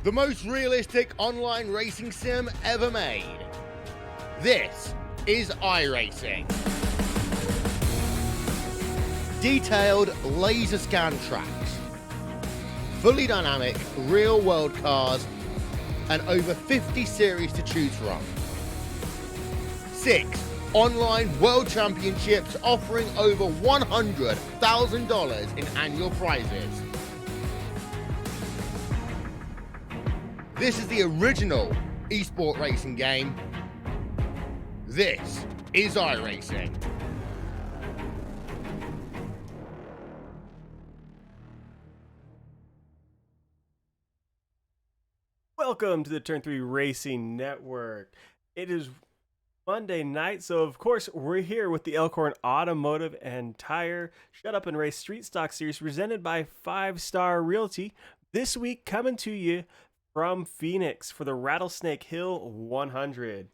the most realistic online racing sim ever made. This is iRacing. Detailed laser scan tracks, fully dynamic real world cars, and over 50 series to choose from. 6 online world championships offering over $100,000 in annual prizes. This is the original esport racing game. This is iRacing. Welcome to the Turn 3 Racing Network. It is Monday night, so of course we're here with the Elkhorn Automotive and Tire Shut Up and Race Street Stock Series presented by 5 Star Realty. This week coming to you from Phoenix for the Rattlesnake Hill 100.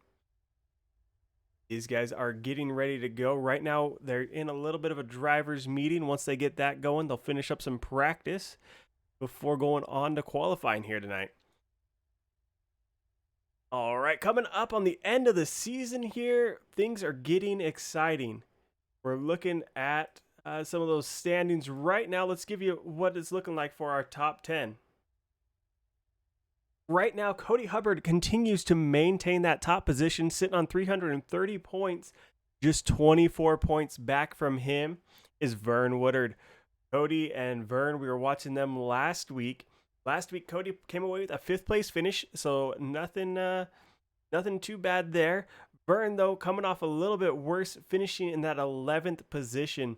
These guys are getting ready to go. Right now they're in a little bit of a driver's meeting. Once they get that going, they'll finish up some practice before going on to qualifying here tonight. All right, coming up on the end of the season here, things are getting exciting. We're looking at some of those standings right now. Let's give you what it's looking like for our top 10. Right now, Cody Hubbard continues to maintain that top position, sitting on 330 points. Just 24 points back from him is Vern Woodard. Cody and Vern, we were watching them last week. Last week, Cody came away with a 5th place finish, so nothing too bad there. Vern, though, coming off a little bit worse, finishing in that 11th position.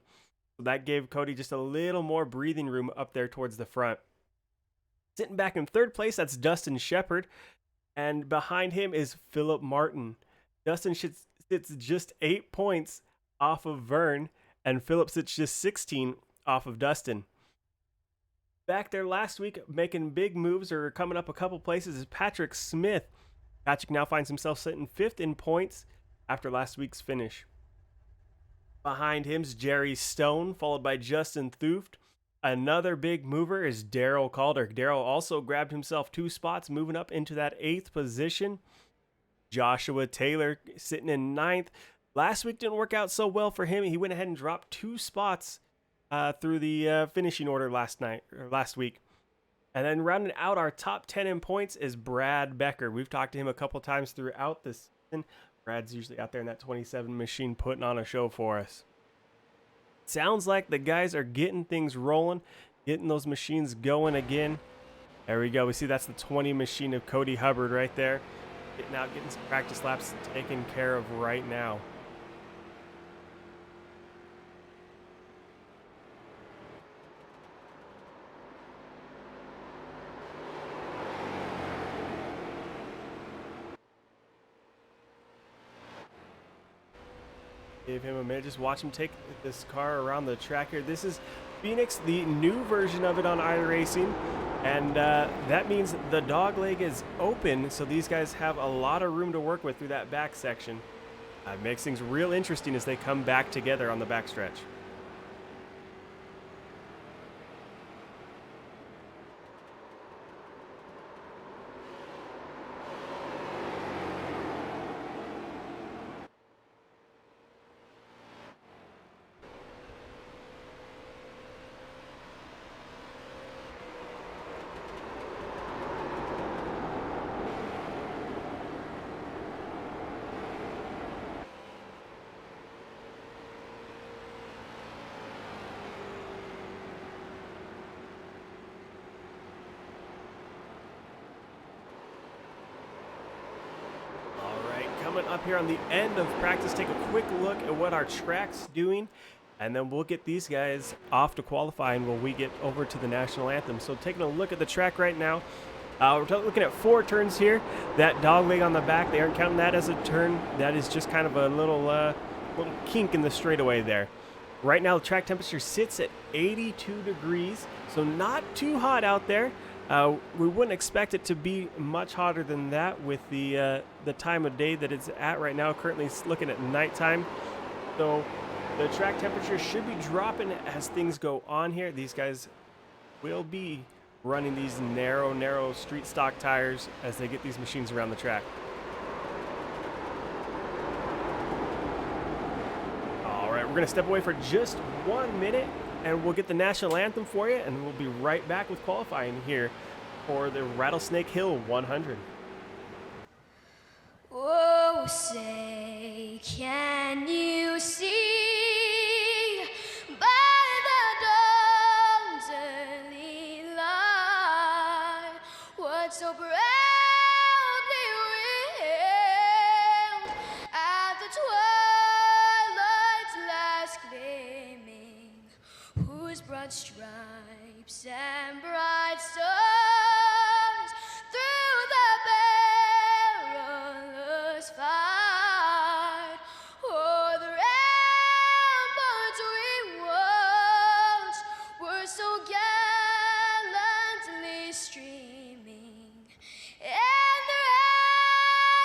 So that gave Cody just a little more breathing room up there towards the front. Sitting back in 3rd place, that's Dustin Shepard. And behind him is Philip Martin. Dustin sits just 8 points off of Vern, and Philip sits just 16 off of Dustin. Back there last week, making big moves or coming up a couple places is Patrick Smith. Patrick now finds himself sitting 5th in points after last week's finish. Behind him is Jerry Stone, followed by Justin Thuft. Another big mover is Daryl Calder. Daryl also grabbed himself 2 spots, moving up into that 8th position. Joshua Taylor sitting in 9th. Last week didn't work out so well for him. He went ahead and dropped 2 spots through the finishing order last week. And then rounding out our top 10 in points is Brad Becker. We've talked to him a couple times throughout this season. Brad's usually out there in that 27 machine putting on a show for us. Sounds like the guys are getting things rolling, getting those machines going again. There we go. We see that's the 20 machine of Cody Hubbard right there. Getting out, getting some practice laps taken care of right now. Give him a minute, just watch him take this car around the track here. This is Phoenix, the new version of it on iRacing, and that means the dog leg is open, so these guys have a lot of room to work with through that back section. Makes things real interesting as they come back together on the backstretch. Up here on the end of practice, take a quick look at what our track's doing, and then we'll get these guys off to qualifying when we get over to the national anthem. So taking a look at the track right now, we're looking at 4 turns here. That dog leg on the back, they aren't counting that as a turn. That is just kind of a little kink in the straightaway there. Right now the track temperature sits at 82 degrees, so not too hot out there. We wouldn't expect it to be much hotter than that with the time of day that it's at right now. Currently looking at nighttime. So the track temperature should be dropping as things go on here. These guys will be running these narrow street stock tires as they get these machines around the track. All right, we're going to step away for just 1 minute, and we'll get the national anthem for you, and we'll be right back with qualifying here for the Rattlesnake Hill 100. Oh, say, can you see by the dawn's early light what so proudly wailed at the twilight's last gleaming, whose broad stripes and bright stars through the perilous fight o'er the ramparts we watched were so gallantly streaming, and the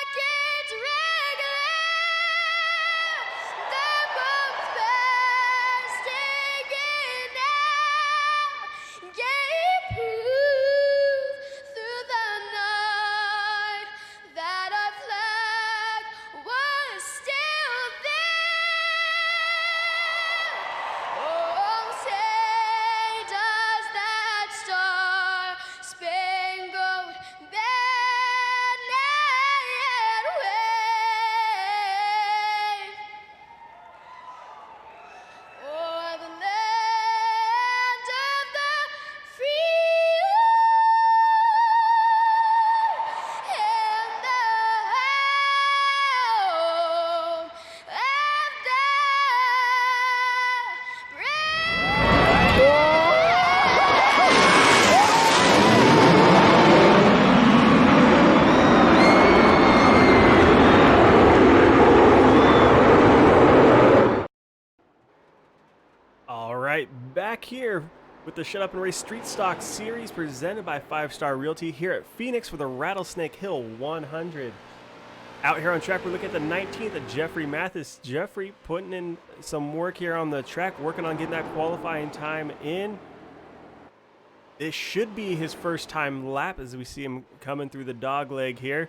rackets regular, the boats bursting in air, gave proof through the night that our flag was still there. Oh, say does that star-spangled banner yet wave o'er the land of the free and the home of the All right, back here with the Shut Up and Race Street Stock Series presented by 5 Star Realty here at Phoenix for the Rattlesnake Hill 100. Out here on track, we're looking at the 19th of Jeffrey Mathis. Jeffrey putting in some work here on the track, working on getting that qualifying time in. This should be his first time lap as we see him coming through the dog leg here.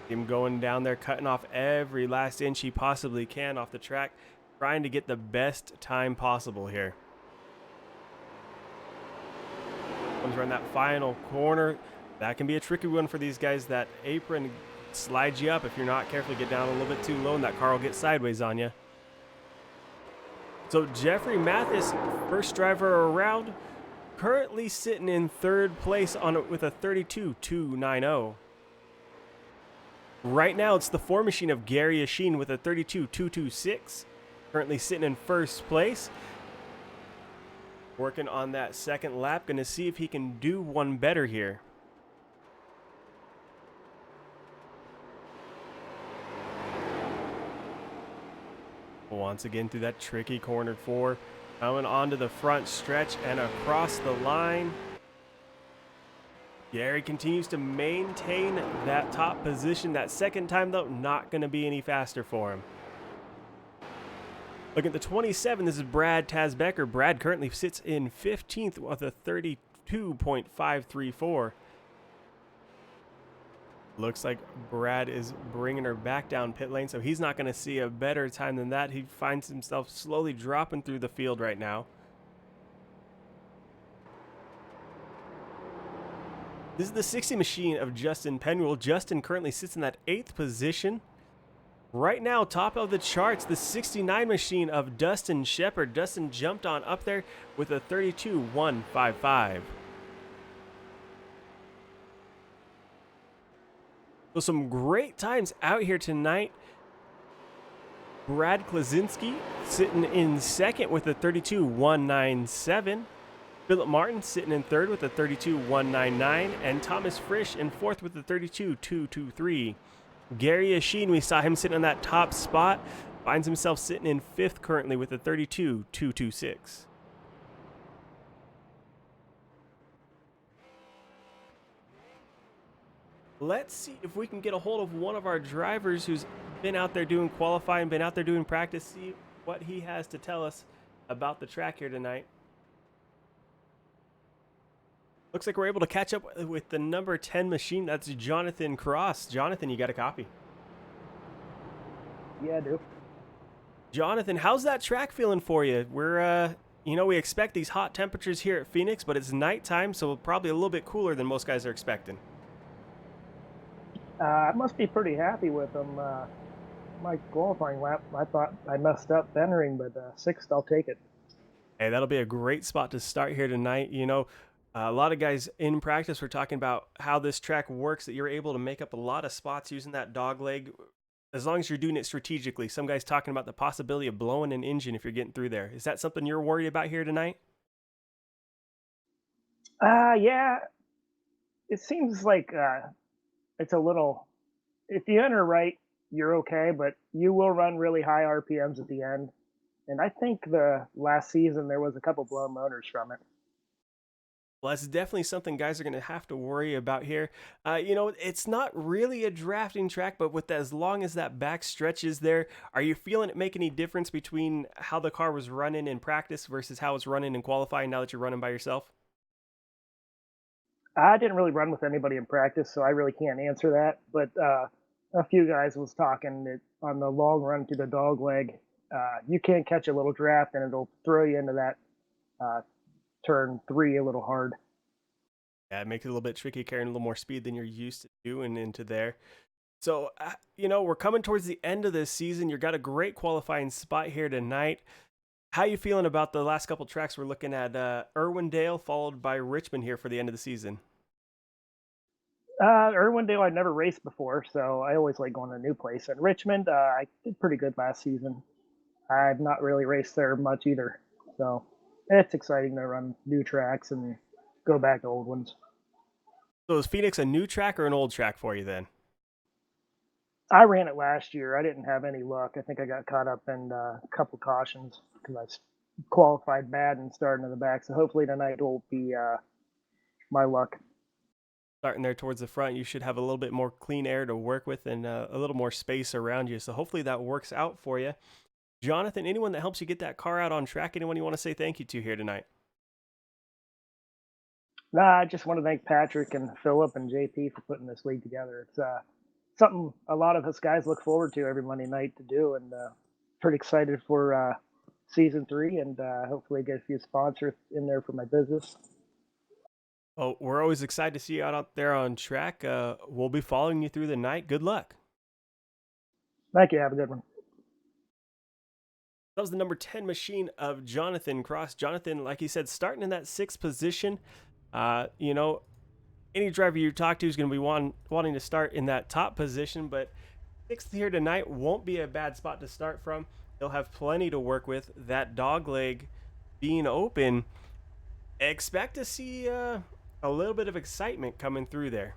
Him going down there, cutting off every last inch he possibly can off the track, trying to get the best time possible here. Comes around that final corner. That can be a tricky one for these guys. That apron slides you up if you're not careful. Get down a little bit too low, and that car will get sideways on you. So Jeffrey Mathis, first driver around, currently sitting in third place on it with a 32.290. Right now, it's the 4 machine of Gary Asheen with a 32.226, currently sitting in first place. Working on that second lap, going to see if he can do one better here. Once again through that tricky corner 4, coming onto the front stretch and across the line. Gary continues to maintain that top position. That second time, though, not going to be any faster for him. Look at the 27. This is Brad Tazbecker. Brad currently sits in 15th with a 32.534. Looks like Brad is bringing her back down pit lane, so he's not going to see a better time than that. He finds himself slowly dropping through the field right now. This is the 60 machine of Justin Penwell. Justin currently sits in that 8th position. Right now, top of the charts, the 69 machine of Dustin Shepard. Dustin jumped on up there with a 32.155. So some great times out here tonight. Brad Klaczynski sitting in second with a 32.197. Philip Martin sitting in third with a 32.199, and Thomas Frisch in fourth with a 32.223. Gary Asheen, we saw him sitting on that top spot, finds himself sitting in fifth currently with a 32.226. Let's see if we can get a hold of one of our drivers who's been out there doing qualifying, been out there doing practice, see what he has to tell us about the track here tonight. Looks like we're able to catch up with the number 10 machine. That's Jonathan Cross. Jonathan, you got a copy. Yeah, I do. Jonathan, how's that track feeling for you? We're, we expect these hot temperatures here at Phoenix, but it's nighttime, so probably a little bit cooler than most guys are expecting. I must be pretty happy with them. My qualifying lap, I thought I messed up entering, but sixth, I'll take it. Hey, that'll be a great spot to start here tonight. A lot of guys in practice were talking about how this track works, that you're able to make up a lot of spots using that dog leg, as long as you're doing it strategically. Some guys talking about the possibility of blowing an engine if you're getting through there. Is that something you're worried about here tonight? Yeah, it seems like it's a little. If you enter right, you're okay, but you will run really high RPMs at the end. And I think the last season there was a couple blown motors from it. Well, that's definitely something guys are going to have to worry about here. It's not really a drafting track, but with as long as that back stretch is there, are you feeling it make any difference between how the car was running in practice versus how it's running in qualifying now that you're running by yourself? I didn't really run with anybody in practice, so I really can't answer that. But a few guys was talking that on the long run to the dog leg, you can't catch a little draft, and it'll throw you into that turn 3 a little hard. Yeah, it makes it a little bit tricky carrying a little more speed than you're used to doing into there. So, we're coming towards the end of this season. You've got a great qualifying spot here tonight. How you feeling about the last couple tracks? We're looking at Irwindale, followed by Richmond here for the end of the season. Irwindale I'd never raced before, so I always like going to a new place. And Richmond, I did pretty good last season. I've not really raced there much either, so it's exciting to run new tracks and go back to old ones. So is Phoenix a new track or an old track for you then? I ran it last year. I didn't have any luck. I think I got caught up in a couple cautions because I qualified bad and started in the back. So hopefully tonight will be my luck. Starting there towards the front, you should have a little bit more clean air to work with and a little more space around you. So hopefully that works out for you. Jonathan, anyone that helps you get that car out on track, anyone you want to say thank you to here tonight? I just want to thank Patrick and Philip and JP for putting this league together. It's something a lot of us guys look forward to every Monday night to do, and pretty excited for season 3, and hopefully get a few sponsors in there for my business. Oh, we're always excited to see you out there on track. We'll be following you through the night. Good luck. Thank you. Have a good one. That was the number 10 machine of Jonathan Cross. Jonathan, like he said, starting in that 6th position. Any driver you talk to is going to be wanting to start in that top position, but 6th here tonight won't be a bad spot to start from. They'll have plenty to work with. That dog leg being open, expect to see a little bit of excitement coming through there.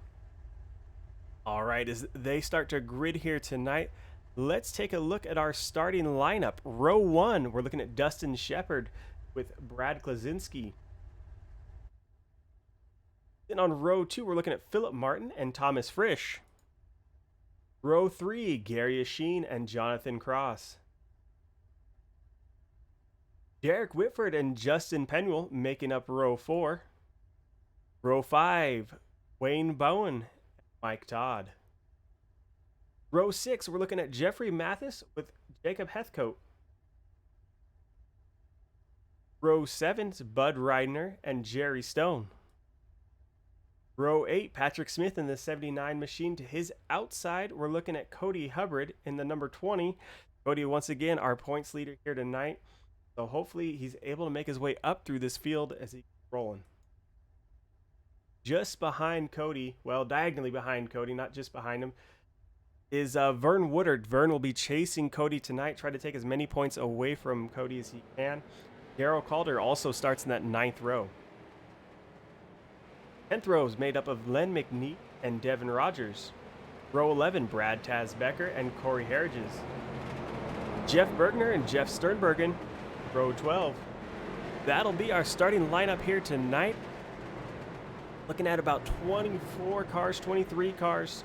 All right, as they start to grid here tonight, let's take a look at our starting lineup. Row 1, we're looking at Dustin Shepard with Brad Klaczynski. Then on row 2, we're looking at Philip Martin and Thomas Frisch. Row 3, Gary Asheen and Jonathan Cross. Derek Whitford and Justin Penwell making up row 4. Row 5, Wayne Bowen and Mike Todd. Row 6, we're looking at Jeffrey Mathis with Jacob Heathcote. Row 7 is Bud Reidner and Jerry Stone. Row 8, Patrick Smith in the 79 machine. To his outside, we're looking at Cody Hubbard in the number 20. Cody, once again, our points leader here tonight. So hopefully he's able to make his way up through this field as he keeps rolling. Just behind Cody, well, diagonally behind Cody, not just behind him, is Vern Woodard. Vern will be chasing Cody tonight, try to take as many points away from Cody as he can. Darryl Calder also starts in that 9th row. 10th row is made up of Len McNeat and Devin Rogers. Row 11, Brad Taz Becker and Corey Harridges. Jeff Bergner and Jeff Sternbergen. Row 12. That'll be our starting lineup here tonight. Looking at about 24 cars, 23 cars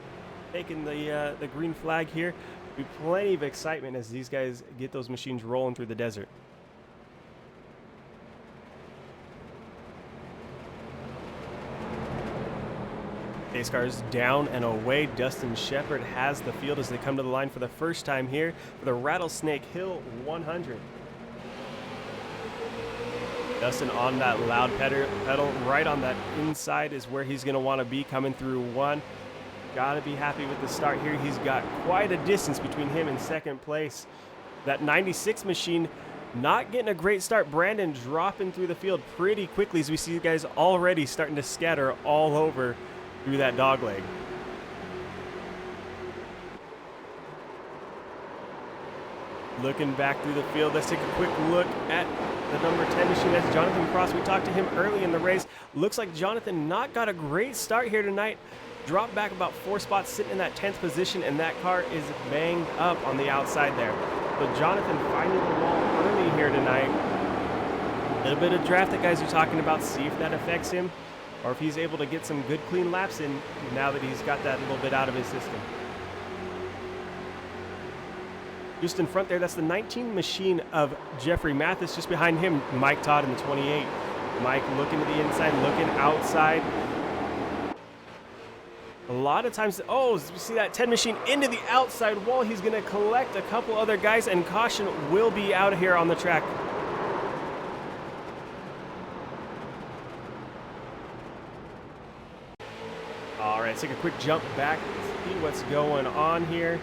taking the green flag here. Be plenty of excitement as these guys get those machines rolling through the desert. Pace cars down and away. Dustin Shepard has the field as they come to the line for the first time here for the Rattlesnake Hill 100. Dustin on that loud pedal, right on that inside is where he's going to want to be coming through one. Got to be happy with the start here. He's got quite a distance between him and second place. That 96 machine not getting a great start. Brandon dropping through the field pretty quickly as we see you guys already starting to scatter all over through that dog leg. Looking back through the field, let's take a quick look at the number 10 machine. That's Jonathan Cross. We talked to him early in the race. Looks like Jonathan not got a great start here tonight. Dropped back about 4 spots, sitting in that 10th position, and that car is banged up on the outside there. So Jonathan finding the wall early here tonight. A little bit of draft that guys are talking about. See if that affects him or if he's able to get some good clean laps in now that he's got that a little bit out of his system. Just in front there, that's the 19 machine of Jeffrey Mathis. Just behind him, Mike Todd in the 28. Mike looking to the inside, looking outside. A lot of times, oh, we see that 10 machine into the outside wall. He's going to collect a couple other guys, and caution will be out here on the track. All right, let's take a quick jump back, see what's going on here.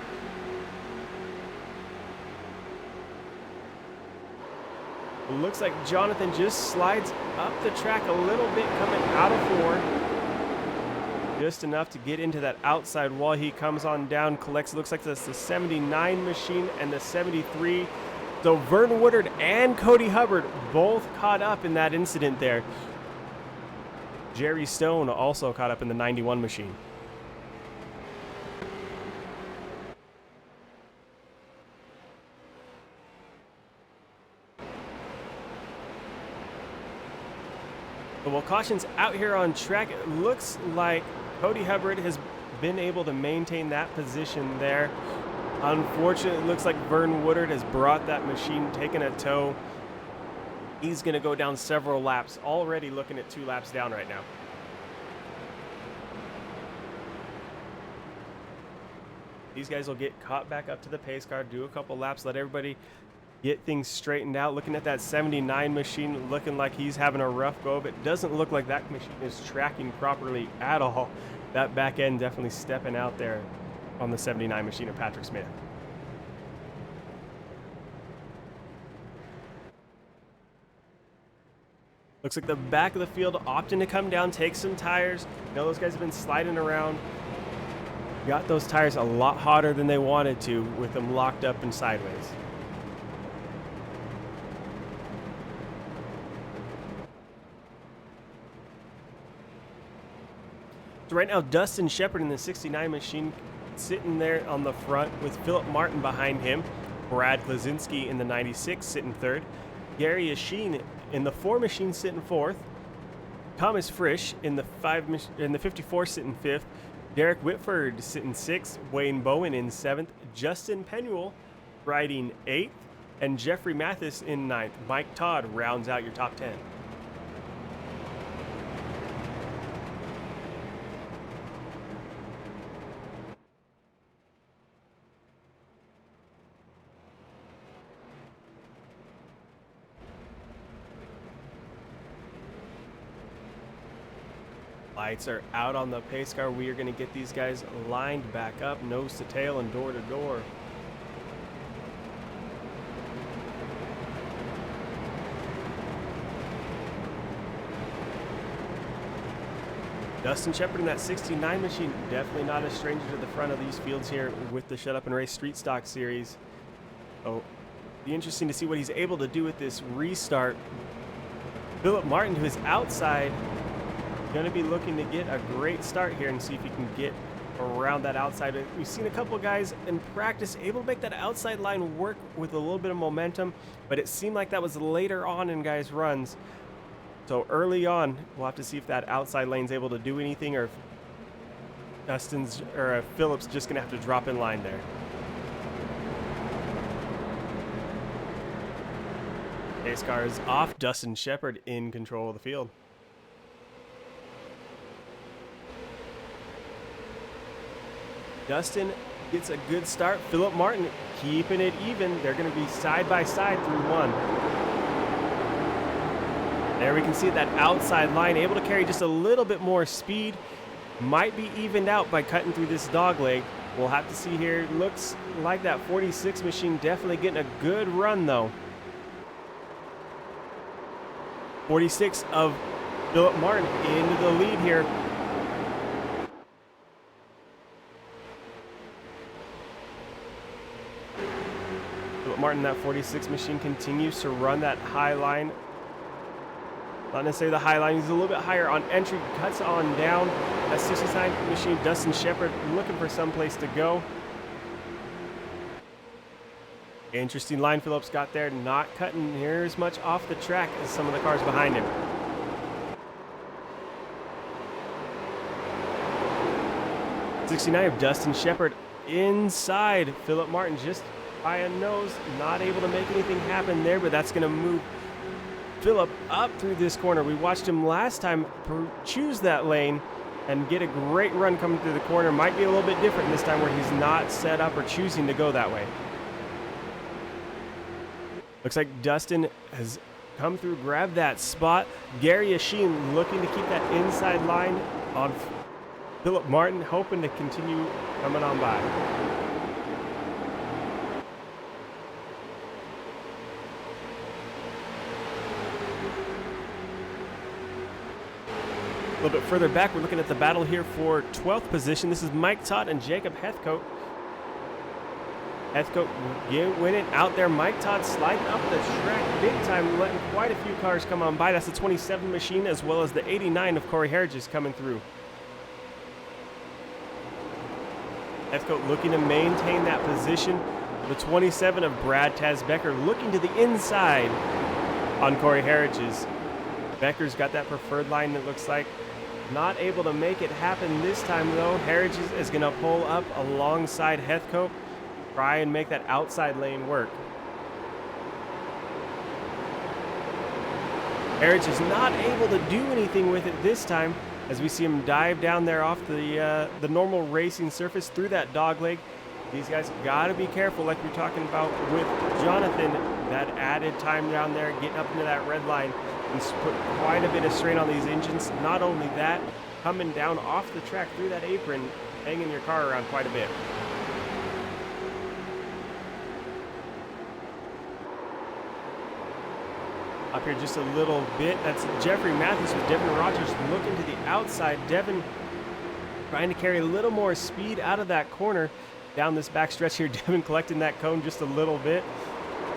It looks like Jonathan just slides up the track a little bit coming out of 4. Just enough to get into that outside wall. He comes on down, collects, looks like that's the 79 machine and the 73. So Vern Woodard and Cody Hubbard both caught up in that incident there. Jerry Stone also caught up in the 91 machine. But while caution's out here on track, it looks like Cody Hubbard has been able to maintain that position there. Unfortunately, it looks like Vern Woodard has brought that machine, taken a tow. He's going to go down several laps, already looking at 2 laps down right now. These guys will get caught back up to the pace car, do a couple laps, let everybody get things straightened out. Looking at that 79 machine, looking like he's having a rough go of it. Doesn't look like that machine is tracking properly at all. That back end definitely stepping out there on the 79 machine of Patrick Smith. Looks like the back of the field opting to come down, take some tires. You know, those guys have been sliding around. Got those tires a lot hotter than they wanted to with them locked up and sideways. So right now, Dustin Shepard in the 69 machine sitting there on the front with Philip Martin behind him. Brad Klaczynski in the 96 sitting third. Gary Yasheen in the 4 machine sitting fourth. Thomas Frisch in the 54 sitting fifth. Derek Whitford sitting 6th, Wayne Bowen in 7th, Justin Penuel riding 8th, and Jeffrey Mathis in 9th. Mike Todd rounds out your top 10. Lights are out on the pace car. We are going to get these guys lined back up, nose to tail and door to door. Dustin Shepard in that 69 machine, definitely not a stranger to the front of these fields here with the Shut Up and Race Street Stock Series. Oh, be interesting to see what he's able to do with this restart. Philip Martin, who is outside, going to be looking to get a great start here and see if he can get around that outside. We've seen a couple guys in practice able to make that outside line work with a little bit of momentum, but it seemed like that was later on in guys' runs. So early on, we'll have to see if that outside lane's able to do anything, or if Phillips just going to have to drop in line there. Pace car is off. Dustin Shepard in control of the field. Dustin gets a good start. Philip Martin keeping it even. They're going to be side by side through one. There we can see that outside line, able to carry just a little bit more speed. Might be evened out by cutting through this dog leg. We'll have to see here. Looks like that 46 machine definitely getting a good run though. 46 of Philip Martin into the lead here. Philip Martin, that 46 machine, continues to run that high line. Not necessarily the high line, he's a little bit higher on entry, cuts on down. That 69 machine, Dustin Shepard, looking for some place to go. Interesting line Phillips got there, not cutting near as much off the track as some of the cars behind him. '69 of Dustin Shepard inside. Philip Martin just by a nose, not able to make anything happen there, but that's going to move Philip up through this corner. We watched him last time choose that lane and get a great run coming through the corner. Might be a little bit different this time where he's not set up or choosing to go that way. Looks like Dustin has come through, grabbed that spot. Gary Yashin looking to keep that inside line on Philip Martin, hoping to continue coming on by. A little bit further back, we're looking at the battle here for 12th position. This is Mike Todd and Jacob Heathcote. Heathcote winning out there. Mike Todd sliding up the track big time, letting quite a few cars come on by. That's the 27 machine as well as the 89 of Corey Harridge coming through. Heathcote looking to maintain that position. The 27 of Brad Taz Becker looking to the inside on Corey Harridge's. Becker's got that preferred line, it looks like. Not able to make it happen this time though. Harridge is going to pull up alongside Heathcote, try and make that outside lane work. Harridge is not able to do anything with it this time as we see him dive down there off the normal racing surface through that dog leg. These guys got to be careful, like we're talking about with Jonathan, that added time down there, getting up into that red line and put quite a bit of strain on these engines. Not only that, coming down off the track through that apron, hanging your car around quite a bit. Up here just a little bit, that's Jeffrey Matthews with Devin Rogers looking to the outside. Devin trying to carry a little more speed out of that corner down this back stretch here. Devin collecting that cone just a little bit.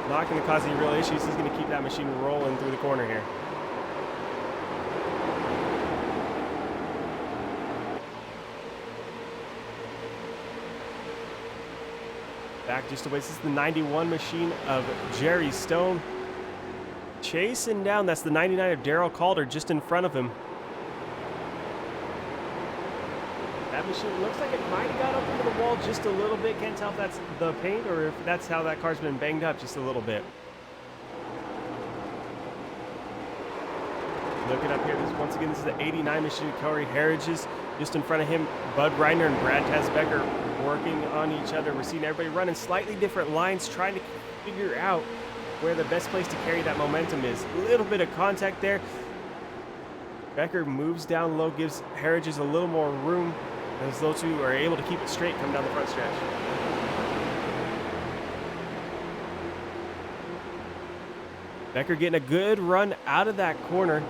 Not going to cause any real issues. He's going to keep that machine rolling through the corner here. Back just a ways. This is the 91 machine of Jerry Stone. Chasing down, that's the 99 of Darrell Calder just in front of him. That machine looks like it might have got up into the wall just a little bit. Can't tell if that's the paint or if that's how that car's been banged up just a little bit. Looking up here, once again, this is the 89 machine. Corey Harridge's just in front of him. Bud Reiner and Brad Tazbecker working on each other. We're seeing everybody running slightly different lines, trying to figure out where the best place to carry that momentum is. A little bit of contact there. Becker moves down low, gives Harridge's a little more room as those two are able to keep it straight coming down the front stretch. Becker getting a good run out of that corner.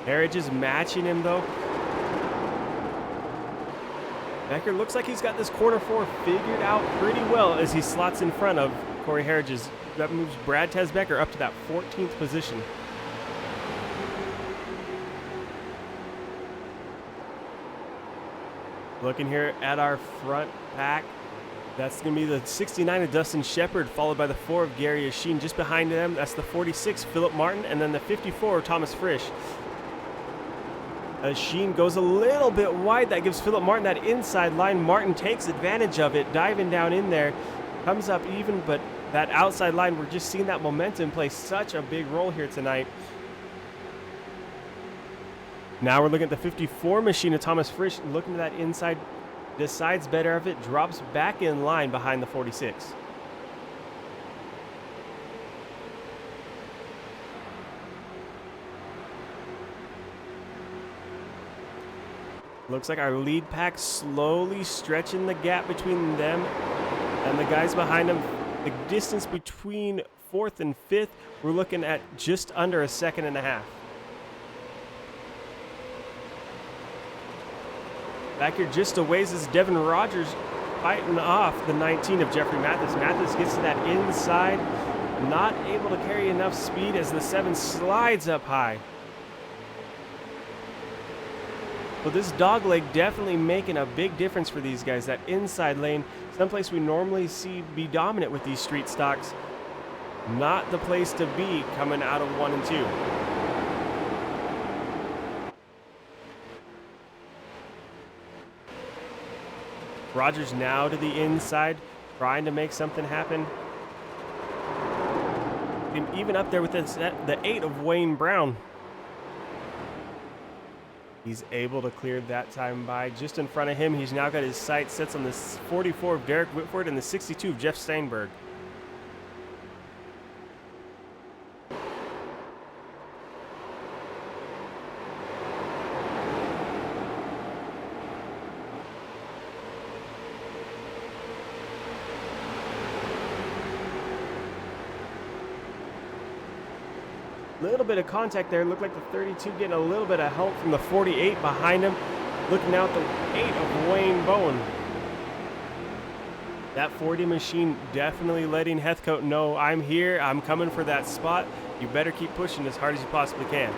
Harridge is matching him though. Becker looks like he's got this corner four figured out pretty well as he slots in front of Corey Harridge's. That moves Brad Tazbecker up to that 14th position. Looking here at our front pack, that's going to be the 69 of Dustin Shepard, followed by the 4 of Gary Yashin. Just behind them, that's the 46, Philip Martin, and then the 54, Thomas Frisch. Yashin goes a little bit wide. That gives Philip Martin that inside line. Martin takes advantage of it, diving down in there. Comes up even, but that outside line, we're just seeing that momentum play such a big role here tonight. Now we're looking at the 54 machine of Thomas Frisch, looking to that inside decides better of it, drops back in line behind the 46. Looks like our lead pack slowly stretching the gap between them and the guys behind them. The distance between 4th and 5th, we're looking at just under a second and a half. Back here just a ways is Devin Rogers fighting off the 19 of Jeffrey Mathis. Mathis gets to that inside, not able to carry enough speed as the 7 slides up high. Well, this dog leg definitely making a big difference for these guys. That inside lane, someplace we normally see be dominant with these street stocks, not the place to be coming out of 1 and 2. Rogers now to the inside, trying to make something happen. And even up there with the 8 of Wayne Brown. He's able to clear that time by. Just in front of him, he's now got his sights set on the 44 of Derek Whitford and the 62 of Jeff Steinberg. Little bit of contact there. Looked like the 32 getting a little bit of help from the 48 behind him. Looking out the 8 of Wayne Bowen. That 40 machine definitely letting Heathcote know, I'm here, I'm coming for that spot. You better keep pushing as hard as you possibly can.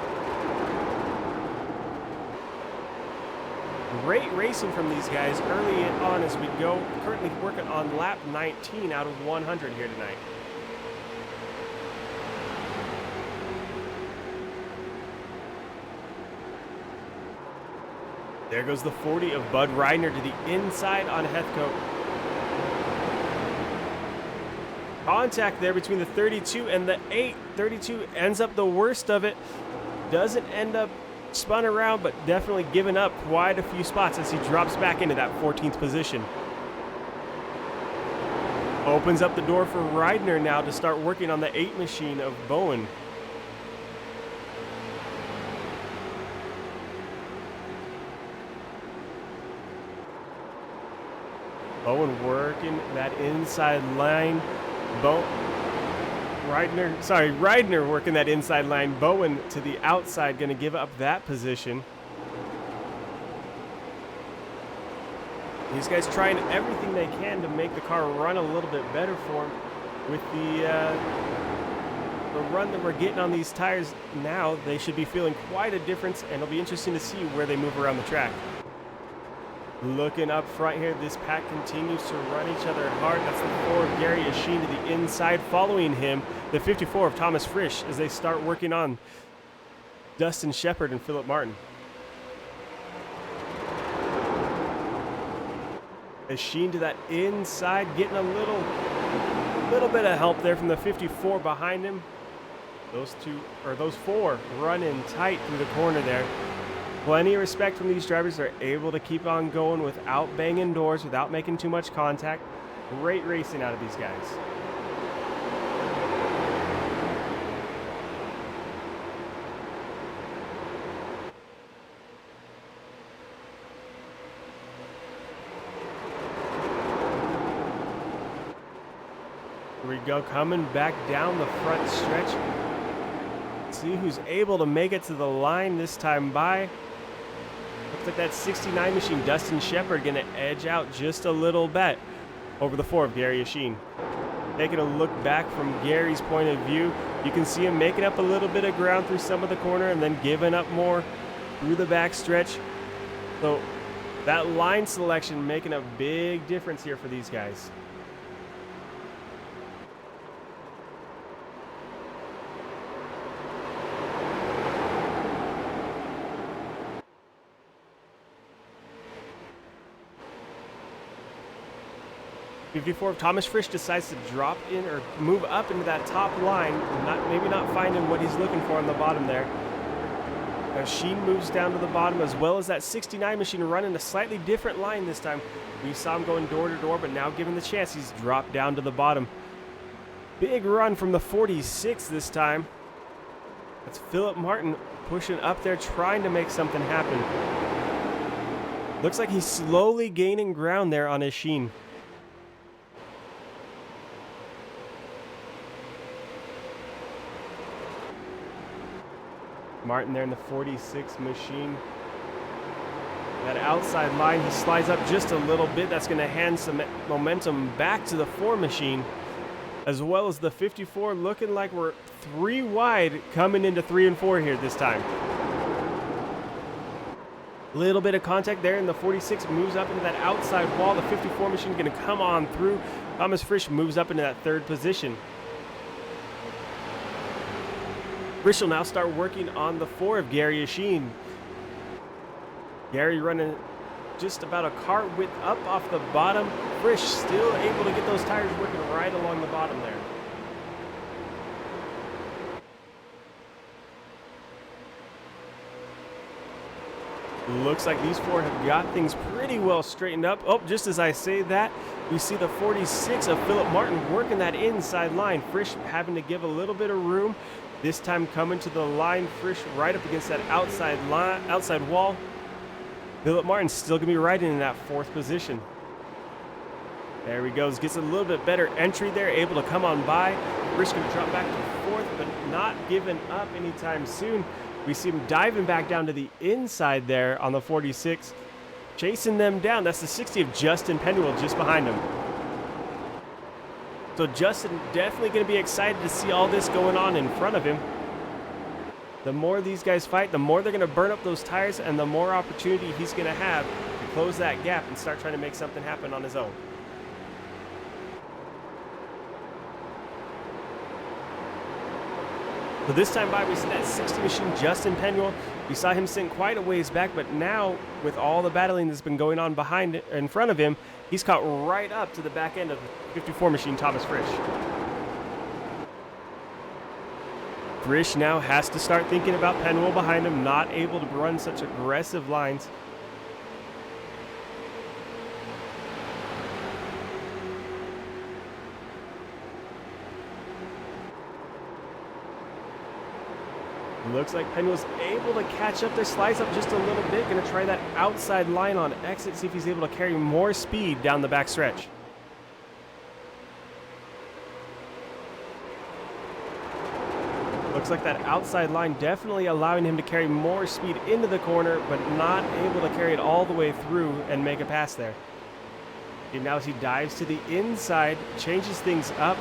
Great racing from these guys early on as we go. Currently working on lap 19 out of 100 here tonight. There goes the 40 of Bud Reidner to the inside on Heathcote. Contact there between the 32 and the 8. 32 ends up the worst of it. Doesn't end up spun around, but definitely giving up quite a few spots as he drops back into that 14th position. Opens up the door for Reidner now to start working on the 8 machine of Bowen. Bowen working that inside line. Reidner working that inside line. Bowen to the outside, going to give up that position. These guys trying everything they can to make the car run a little bit better for them. With the run that we're getting on these tires now, they should be feeling quite a difference, and it'll be interesting to see where they move around the track. Looking up front here, this pack continues to run each other hard. That's the 4 of Gary Yashin to the inside. Following him, the 54 of Thomas Frisch as they start working on Dustin Shepard and Philip Martin. Yashin to that inside, getting a little bit of help there from the 54 behind him. Those 4 running tight through the corner there. Plenty of respect from these drivers. They're able to keep on going without banging doors, without making too much contact. Great racing out of these guys. Here we go, coming back down the front stretch. See who's able to make it to the line this time by. Looks like that 69 machine, Dustin Shepard, going to edge out just a little bit over the 4 of Gary Yashin. Taking a look back from Gary's point of view, you can see him making up a little bit of ground through some of the corner and then giving up more through the back stretch. So that line selection making a big difference here for these guys. .54 of Thomas Frisch decides to drop in or move up into that top line, maybe not finding what he's looking for on the bottom there. Now Sheen moves down to the bottom, as well as that 69 machine running a slightly different line this time. We saw him going door to door, but now given the chance, he's dropped down to the bottom. Big run from the 46 this time. That's Philip Martin pushing up there, trying to make something happen. Looks like he's slowly gaining ground there on his Sheen. Martin there in the 46 machine. That outside line, he slides up just a little bit. That's going to hand some momentum back to the 4 machine, as well as the 54, looking like we're 3 wide coming into 3 and 4 here this time. Little bit of contact there, and the 46 moves up into that outside wall. The 54 machine is going to come on through. Thomas Frisch moves up into that 3rd position. Frisch will now start working on the 4 of Gary Sheen. Gary running just about a car width up off the bottom. Frisch still able to get those tires working right along the bottom there. Looks like these 4 have got things pretty well straightened up. Oh, just as I say that, we see the 46 of Philip Martin working that inside line. Frisch having to give a little bit of room. This time coming to the line, Frisch right up against that outside wall. Philip Martin still going to be riding in that 4th position. There he goes. Gets a little bit better entry there, able to come on by. Frisch going to drop back to 4th, but not giving up anytime soon. We see him diving back down to the inside there on the 46, chasing them down. That's the 60 of Justin Penduel just behind him. So Justin definitely going to be excited to see all this going on in front of him. The more these guys fight, the more they're going to burn up those tires, and the more opportunity he's going to have to close that gap and start trying to make something happen on his own. So this time by, we see that 60 machine, Justin Penduel. We saw him sitting quite a ways back, but now with all the battling that's been going on in front of him, he's caught right up to the back end of the 54 machine, Thomas Frisch. Frisch now has to start thinking about Penduel behind him, not able to run such aggressive lines. Looks like Penduel's able to catch up there, slides up just a little bit. Going to try that outside line on exit, see if he's able to carry more speed down the back stretch. Looks like that outside line definitely allowing him to carry more speed into the corner, but not able to carry it all the way through and make a pass there. And now as he dives to the inside, changes things up.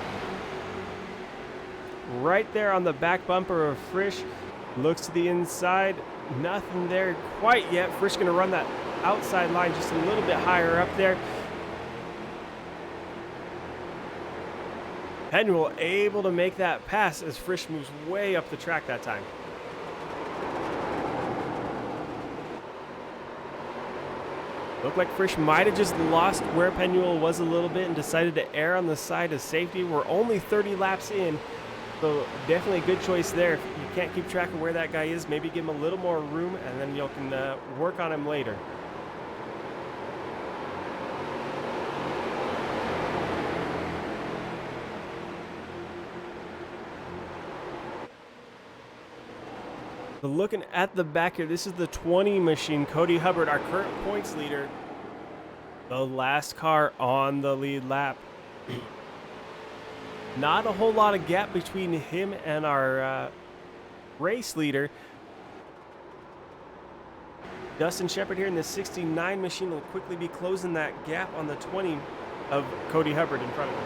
Right there on the back bumper of Frisch. Looks to the inside, nothing there quite yet. Frisch going to run that outside line just a little bit higher up there. Penduel able to make that pass as Frisch moves way up the track that time. Looked like Frisch might have just lost where Penduel was a little bit and decided to err on the side of safety. We're only 30 laps in. So definitely a good choice there. If you can't keep track of where that guy is, maybe give him a little more room, and then you can work on him later. So looking at the back here, this is the 20 machine, Cody Hubbard, our current points leader. The last car on the lead lap. Not a whole lot of gap between him and our race leader. Dustin Shepard here in the 69 machine will quickly be closing that gap on the 20 of Cody Hubbard in front of him.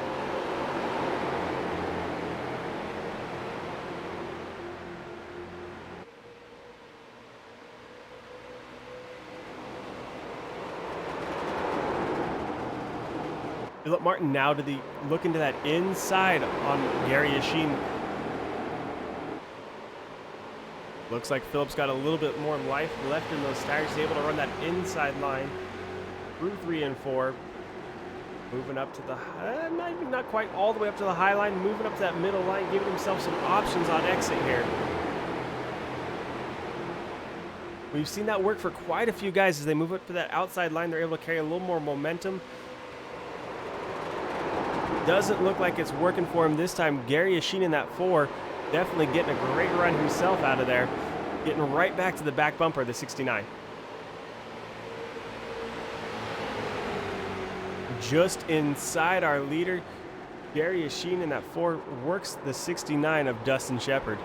Philip Martin now to the look into that inside on Gary Yashin. Looks like Philip's got a little bit more life left in those tires. He's able to run that inside line through 3 and 4. Moving up to the maybe not quite all the way up to the high line, moving up to that middle line, giving himself some options on exit here. We've seen that work for quite a few guys as they move up to that outside line. They're able to carry a little more momentum. Doesn't look like it's working for him this time. Gary Yashin in that 4, definitely getting a great run himself out of there. Getting right back to the back bumper of the 69. Just inside our leader, Gary Yashin in that 4 works the 69 of Dustin Shepard.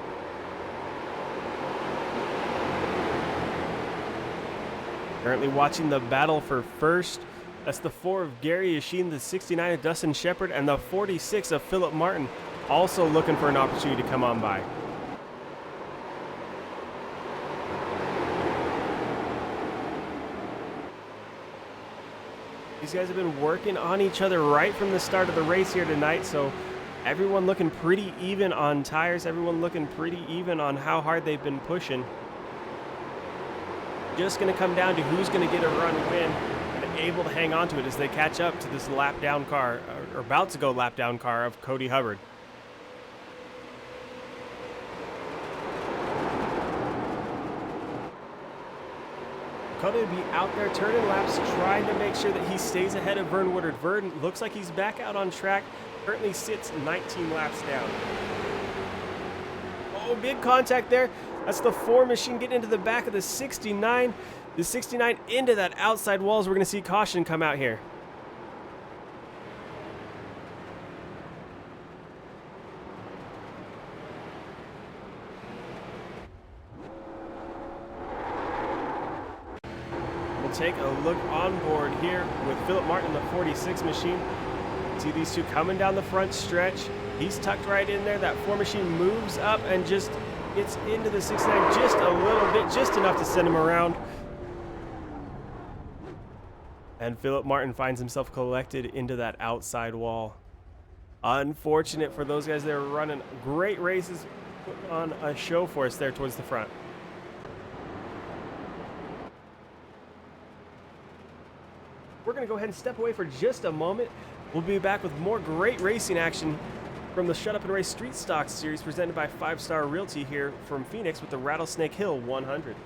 Currently watching the battle for first. That's the 4 of Gary Yashin, the 69 of Dustin Shepard, and the 46 of Philip Martin, also looking for an opportunity to come on by. These guys have been working on each other right from the start of the race here tonight, so everyone looking pretty even on tires, everyone looking pretty even on how hard they've been pushing. Just going to come down to who's going to get a run win and able to hang on to it as they catch up to this lap down car, or about to go lap down car of Cody Hubbard. Cody will be out there turning laps, trying to make sure that he stays ahead of Vern Woodard. Vern looks like he's back out on track, currently sits 19 laps down. Oh, big contact there. That's the 4 machine getting into the back of the 69. The 69 into that outside wall, as we're going to see caution come out here. We'll take a look on board here with Philip Martin, the 46 machine. See these two coming down the front stretch. He's tucked right in there. That 4 machine moves up and just gets into the 69 just a little bit, just enough to send him around. And Philip Martin finds himself collected into that outside wall. Unfortunate for those guys that are running great races, putting on a show for us there towards the front. We're going to go ahead and step away for just a moment. We'll be back with more great racing action from the Shut Up and Race Street Stock Series presented by 5 Star Realty here from Phoenix with the Rattlesnake Hill 100.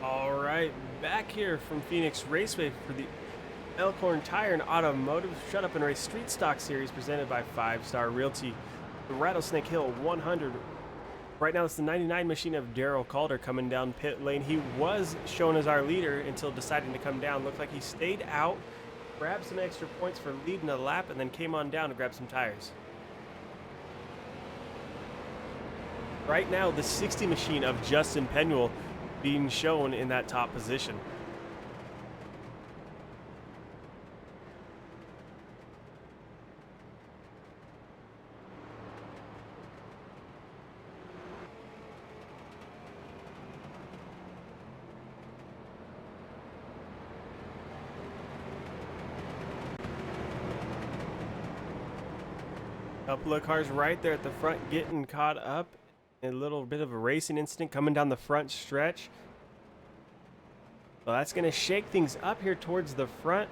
All right, back here from Phoenix Raceway for the Elkhorn Tire and Automotive Shut Up and Race Street Stock Series presented by 5 Star Realty, the Rattlesnake Hill 100. Right now it's the 99 machine of Darrell Calder coming down pit lane. He was shown as our leader until deciding to come down. Looked like he stayed out, grabbed some extra points for leading a lap, and then came on down to grab some tires. Right now the 60 machine of Justin Penuel being shown in that top position. Couple of cars right there at the front getting caught up. A little bit of a racing incident coming down the front stretch. So that's going to shake things up here towards the front.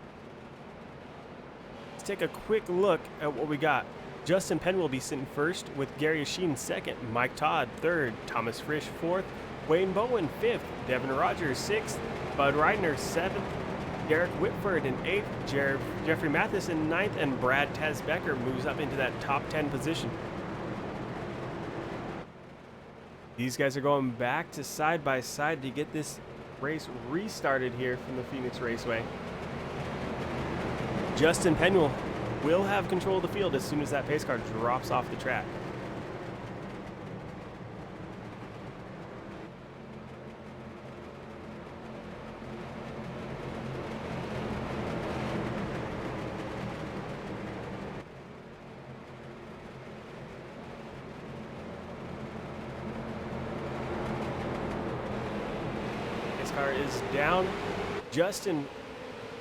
Let's take a quick look at what we got. Justin Penn will be sitting first with Gary Sheen second, Mike Todd third, Thomas Frisch fourth, Wayne Bowen fifth, Devin Rogers sixth, Bud Reidner seventh, Derek Whitford in eighth, Jeffrey Mathis in ninth, and Brad Tazbecker moves up into that top 10 position. These guys are going back to side by side to get this race restarted here from the Phoenix Raceway. Justin Penn will have control of the field as soon as that pace car drops off the track. Pace car is down. Justin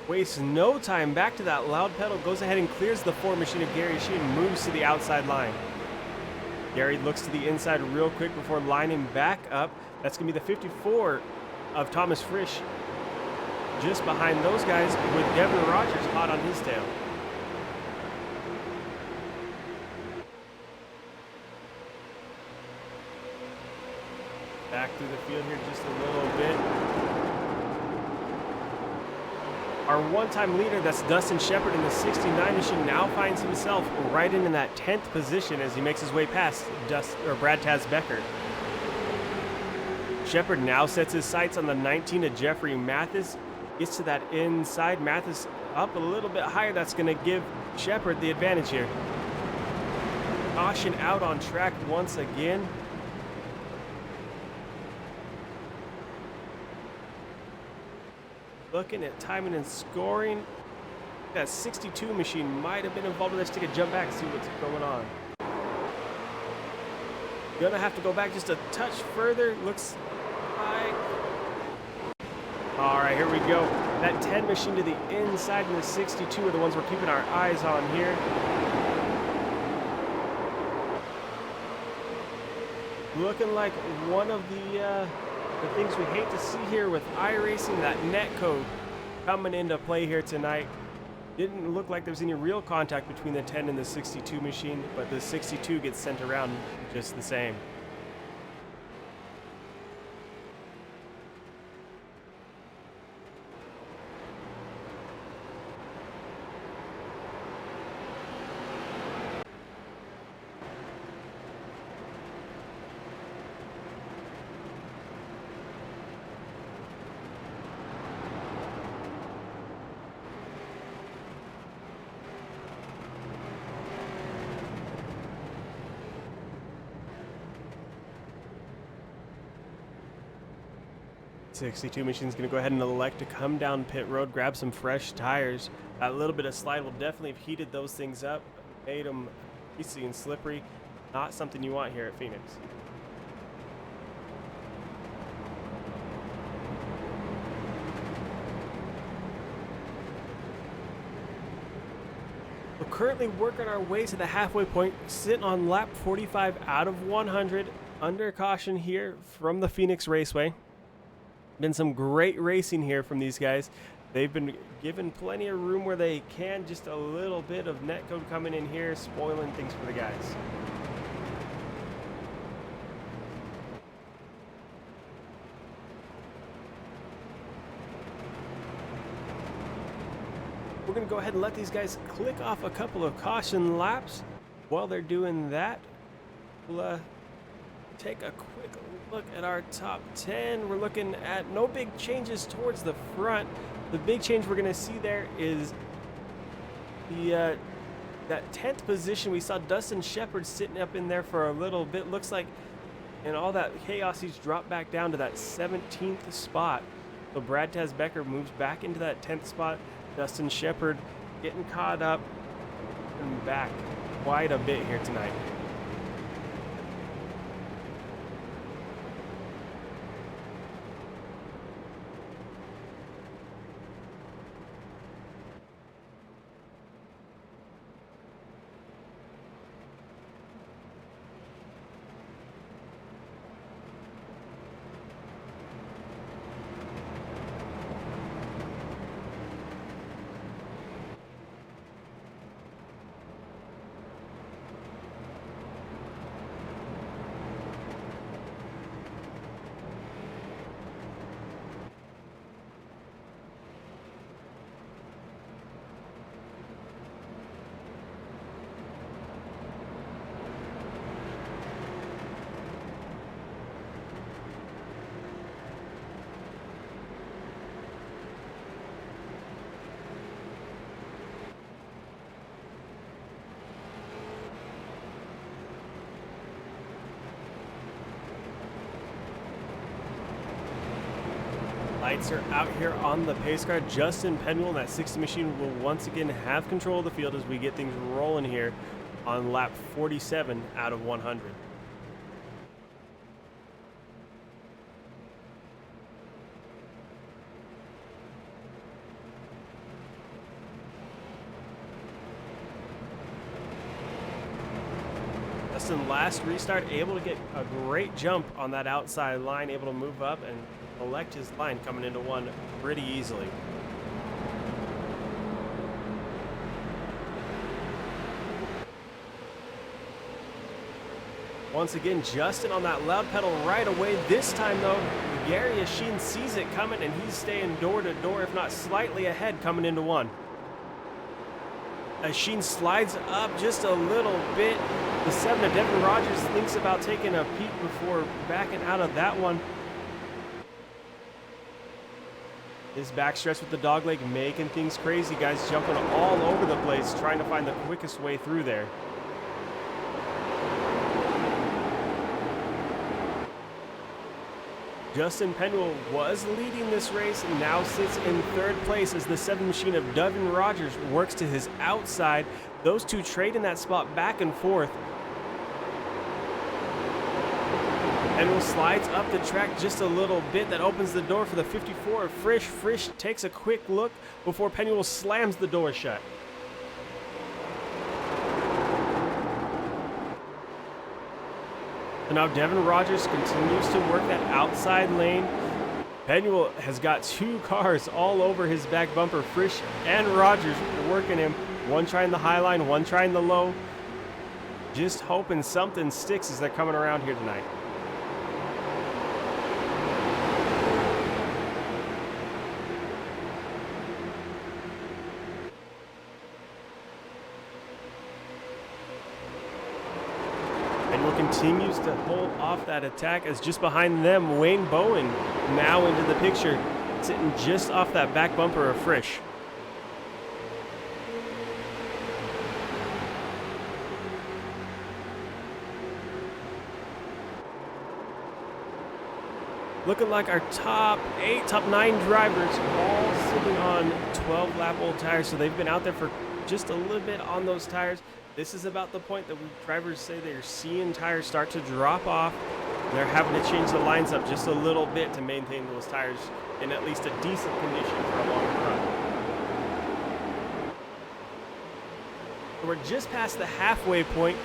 wastes no time, back to that loud pedal, goes ahead and clears the Ford machine of Gary Sheen, moves to the outside line. Gary looks to the inside real quick before lining back up. That's going to be the 54 of Thomas Frisch, just behind those guys with Devin Rogers hot on his tail. Back through the field here just a little bit. Our one-time leader, that's Dustin Shepard in the 69 machine, now finds himself right in that 10th position as he makes his way past Brad Tazbecker. Shepard now sets his sights on the 19 of Jeffrey Mathis, gets to that inside. Mathis up a little bit higher. That's going to give Shepard the advantage here. Caution out on track once again. Looking at timing and scoring. That 62 machine might have been involved with this. Take a jump back and see what's going on. Gonna have to go back just a touch further. Looks like. All right, here we go. That 10 machine to the inside and the 62 are the ones we're keeping our eyes on here. Looking like one of the things we hate to see here with iRacing, that net code coming into play here tonight. Didn't look like there's any real contact between the 10 and the 62 machine, but the 62 gets sent around just the same. '62 machine's going to go ahead and elect to come down pit road, grab some fresh tires. That little bit of slide will definitely have heated those things up, made them greasy and slippery. Not something you want here at Phoenix. We're currently working our way to the halfway point, sitting on lap 45 out of 100, under caution here from the Phoenix Raceway. Been some great racing here from these guys. They've been given plenty of room where they can. Just a little bit of netcode coming in here, spoiling things for the guys. We're going to go ahead and let these guys click off a couple of caution laps. While they're doing that, we'll take a quick look at our top 10. We're looking at no big changes towards the front. The big change we're going to see there is the that 10th position. We saw Dustin Shepard sitting up in there for a little bit. Looks like in all that chaos, he's dropped back down to that 17th spot. So Brad Tazbecker moves back into that 10th spot. Dustin Shepard getting caught up and back quite a bit here tonight. Lights are out here on the pace car. Justin Penwell and that 60 machine will once again have control of the field as we get things rolling here on lap 47 out of 100. Justin, last restart, able to get a great jump on that outside line, able to move up and elect his line coming into one pretty easily. Once again, Justin on that loud pedal right away. This time, though, Gary Yashin sees it coming, and he's staying door to door, if not slightly ahead, coming into one. Yashin slides up just a little bit. The 7 of Devin Rogers thinks about taking a peek before backing out of that one. His backstretch with the dogleg making things crazy, guys, jumping all over the place, trying to find the quickest way through there. Justin Penwell was leading this race and now sits in third place as the 7 machine of Devin Rogers works to his outside. Those two trading that spot back and forth. Penwell slides up the track just a little bit. That opens the door for the 54 of Frisch. Frisch takes a quick look before Penwell slams the door shut. So now Devin Rogers continues to work that outside lane. Penwell has got 2 cars all over his back bumper. Frisch and Rogers working him. One trying the high line, one trying the low. Just hoping something sticks as they're coming around here tonight. Continues to hold off that attack as just behind them, Wayne Bowen now into the picture, sitting just off that back bumper of Frisch. Looking like our top 8, top 9 drivers all sitting on 12 lap old tires, so they've been out there for just a little bit on those tires. This is about the point that drivers say they're seeing tires start to drop off. They're having to change the lines up just a little bit to maintain those tires in at least a decent condition for a long run. So we're just past the halfway point.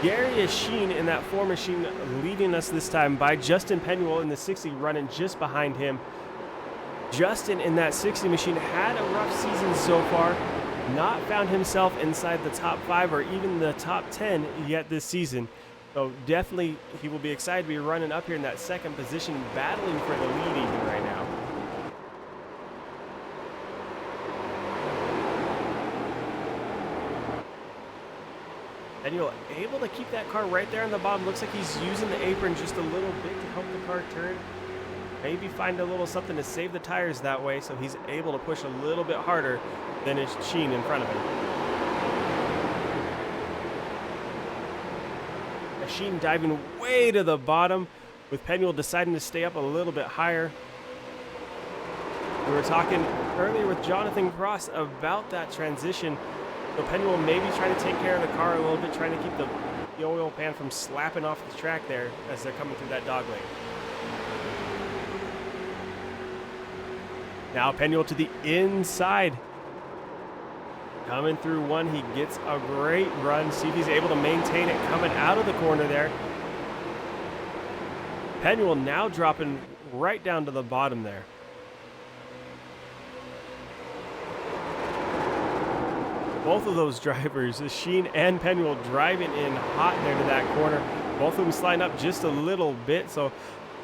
Gary Yashin in that 4 machine leading us this time by Justin Penwell in the 60 running just behind him. Justin in that 60 machine had a rough season so far. Not found himself inside the top 5 or even the top 10 yet this season. So definitely he will be excited to be running up here in that second position, battling for the lead even right now. Penwell able to keep that car right there on the bottom. Looks like he's using the apron just a little bit to help the car turn. Maybe find a little something to save the tires that way, so he's able to push a little bit harder than his Sheen in front of him. Sheen diving way to the bottom, with Penwell deciding to stay up a little bit higher. We were talking earlier with Jonathan Cross about that transition. So Penwell maybe trying to take care of the car a little bit, trying to keep the oil pan from slapping off the track there as they're coming through that dog lane. Now Penwell to the inside. Coming through one, he gets a great run. See if he's able to maintain it coming out of the corner there. Penwell now dropping right down to the bottom there. Both of those drivers, Sheen and Penwell, driving in hot there to that corner. Both of them sliding up just a little bit, so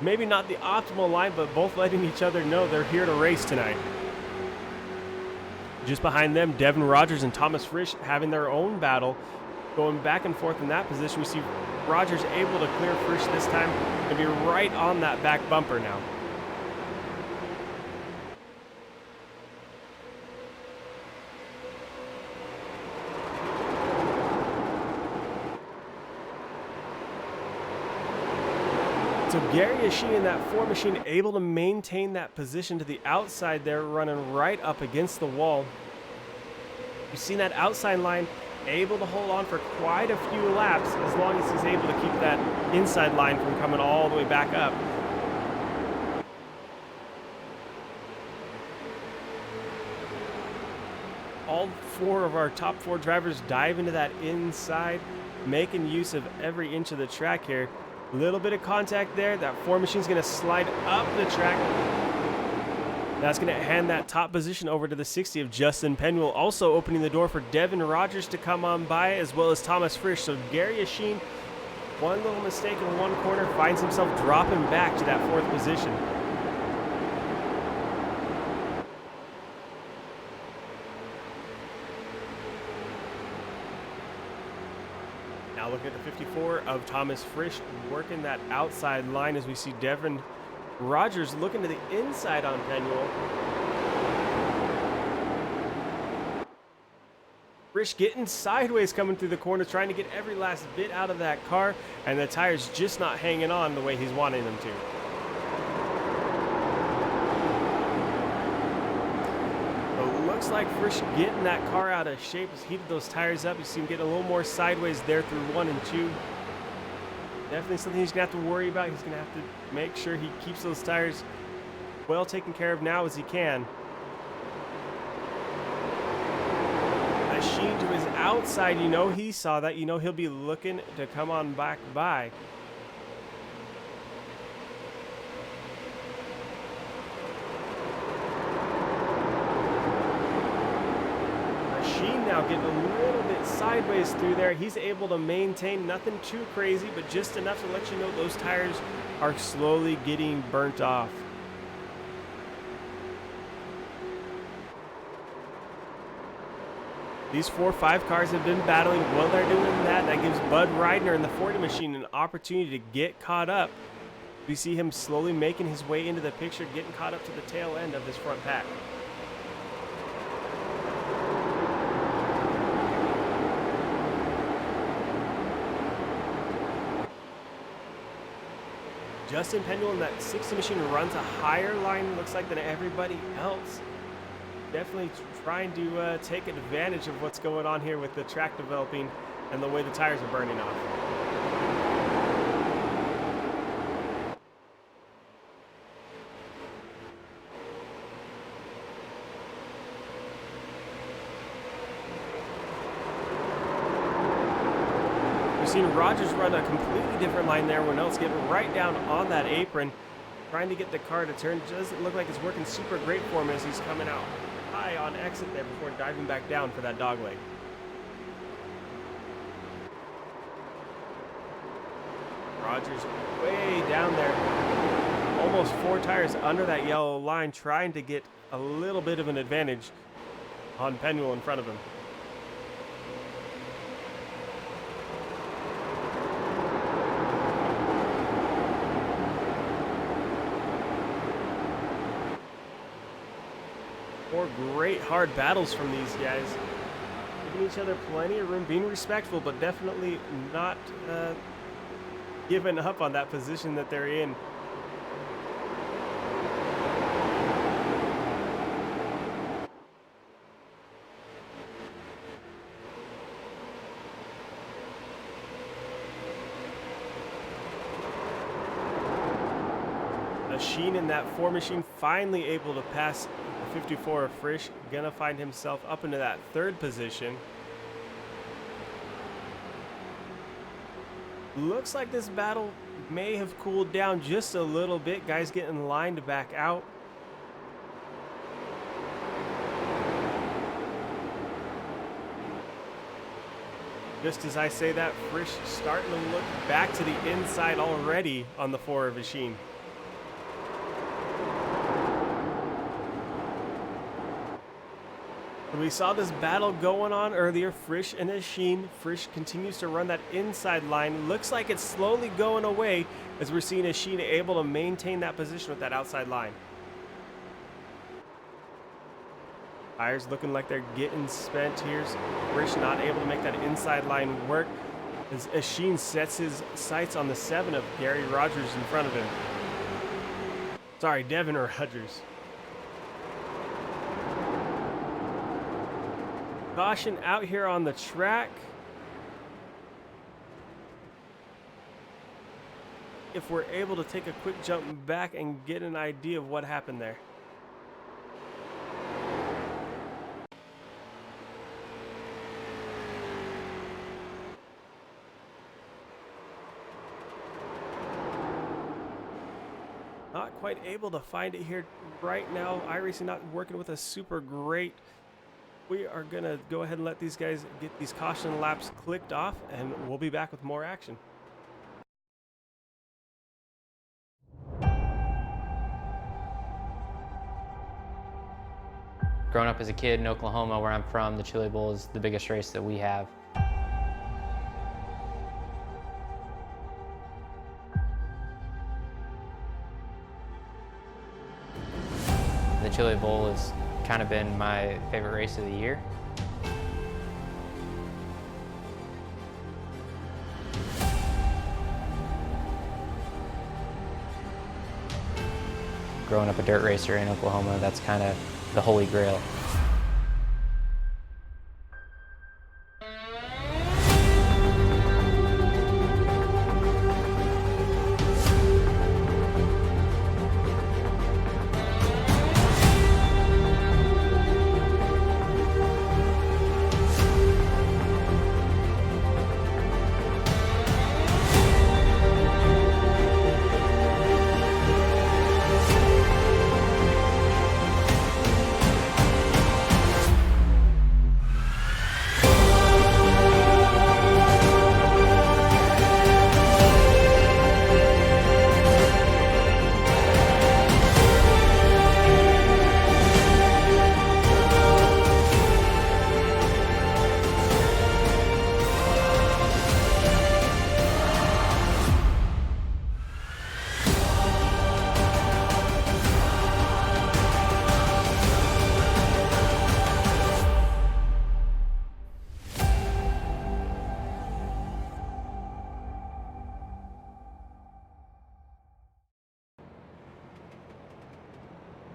maybe not the optimal line, but both letting each other know they're here to race tonight. Just behind them, Devin Rogers and Thomas Frisch having their own battle, going back and forth in that position. We see Rogers able to clear Frisch this time and be right on that back bumper now. So Gary Yashin in that 4 machine able to maintain that position to the outside there, running right up against the wall. You've seen that outside line able to hold on for quite a few laps as long as he's able to keep that inside line from coming all the way back up. All 4 of our top 4 drivers dive into that inside, making use of every inch of the track here. A little bit of contact there. That 4 machine's going to slide up the track. That's going to hand that top position over to the 60 of Justin Penwell, also opening the door for Devin Rogers to come on by, as well as Thomas Frisch. So Gary Yashin, one little mistake in one corner, finds himself dropping back to that 4th position. Now looking at the 54 of Thomas Frisch, working that outside line as we see Devin Rogers looking to the inside on Penwell. Frisch getting sideways coming through the corner, trying to get every last bit out of that car, and the tires just not hanging on the way he's wanting them to. It looks like Frisch getting that car out of shape. He's heated those tires up. You see him getting a little more sideways there through 1 and 2. Definitely something he's going to have to worry about. He's going to have to make sure he keeps those tires well taken care of now as he can. Sheen to his outside, you know he saw that. You know he'll be looking to come on back by. Sheen now getting a little bit sideways through there. He's able to maintain nothing too crazy, but just enough to let you know those tires are slowly getting burnt off. These 4-5 cars have been battling. While they're doing that, that gives Bud Reidner in the 40 machine an opportunity to get caught up. We see him slowly making his way into the picture, getting caught up to the tail end of this front pack. Justin Penwell in that 60 machine runs a higher line, looks like, than everybody else. Definitely trying to take advantage of what's going on here with the track developing and the way the tires are burning off. We've seen Rogers run a completely different line there when else getting right down on that apron, trying to get the car to turn. Doesn't look like it's working super great for him as he's coming out high on exit there before diving back down for that dog leg. Rogers way down there, almost 4 tires under that yellow line, trying to get a little bit of an advantage on Penwell in front of him. Four great hard battles from these guys, giving each other plenty of room, being respectful, but definitely not giving up on that position that they're in. Sheen in that 4 machine finally able to pass the 54 of Frisch, gonna find himself up into that 3rd position. Looks like this battle may have cooled down just a little bit. Guys getting lined back out. Just as I say that, Frisch starting to look back to the inside already on the 4 of Sheen. We saw this battle going on earlier, Frisch and Sheen. Frisch continues to run that inside line. Looks like it's slowly going away as we're seeing Sheen able to maintain that position with that outside line. Tires looking like they're getting spent here. Frisch not able to make that inside line work. as Sheen sets his sights on the 7 of Gary Rogers in front of him. Sorry, Devin Rogers. Caution out here on the track. If we're able to take a quick jump back and get an idea of what happened there. Not quite able to find it here right now. iRacing not working with us super great. We are going to go ahead and let these guys get these caution laps clicked off, and we'll be back with more action. Growing up as a kid in Oklahoma, where I'm from, the Chili Bowl is the biggest race that we have. The Chili Bowl has kind of been my favorite race of the year. Growing up a dirt racer in Oklahoma, that's kind of the holy grail.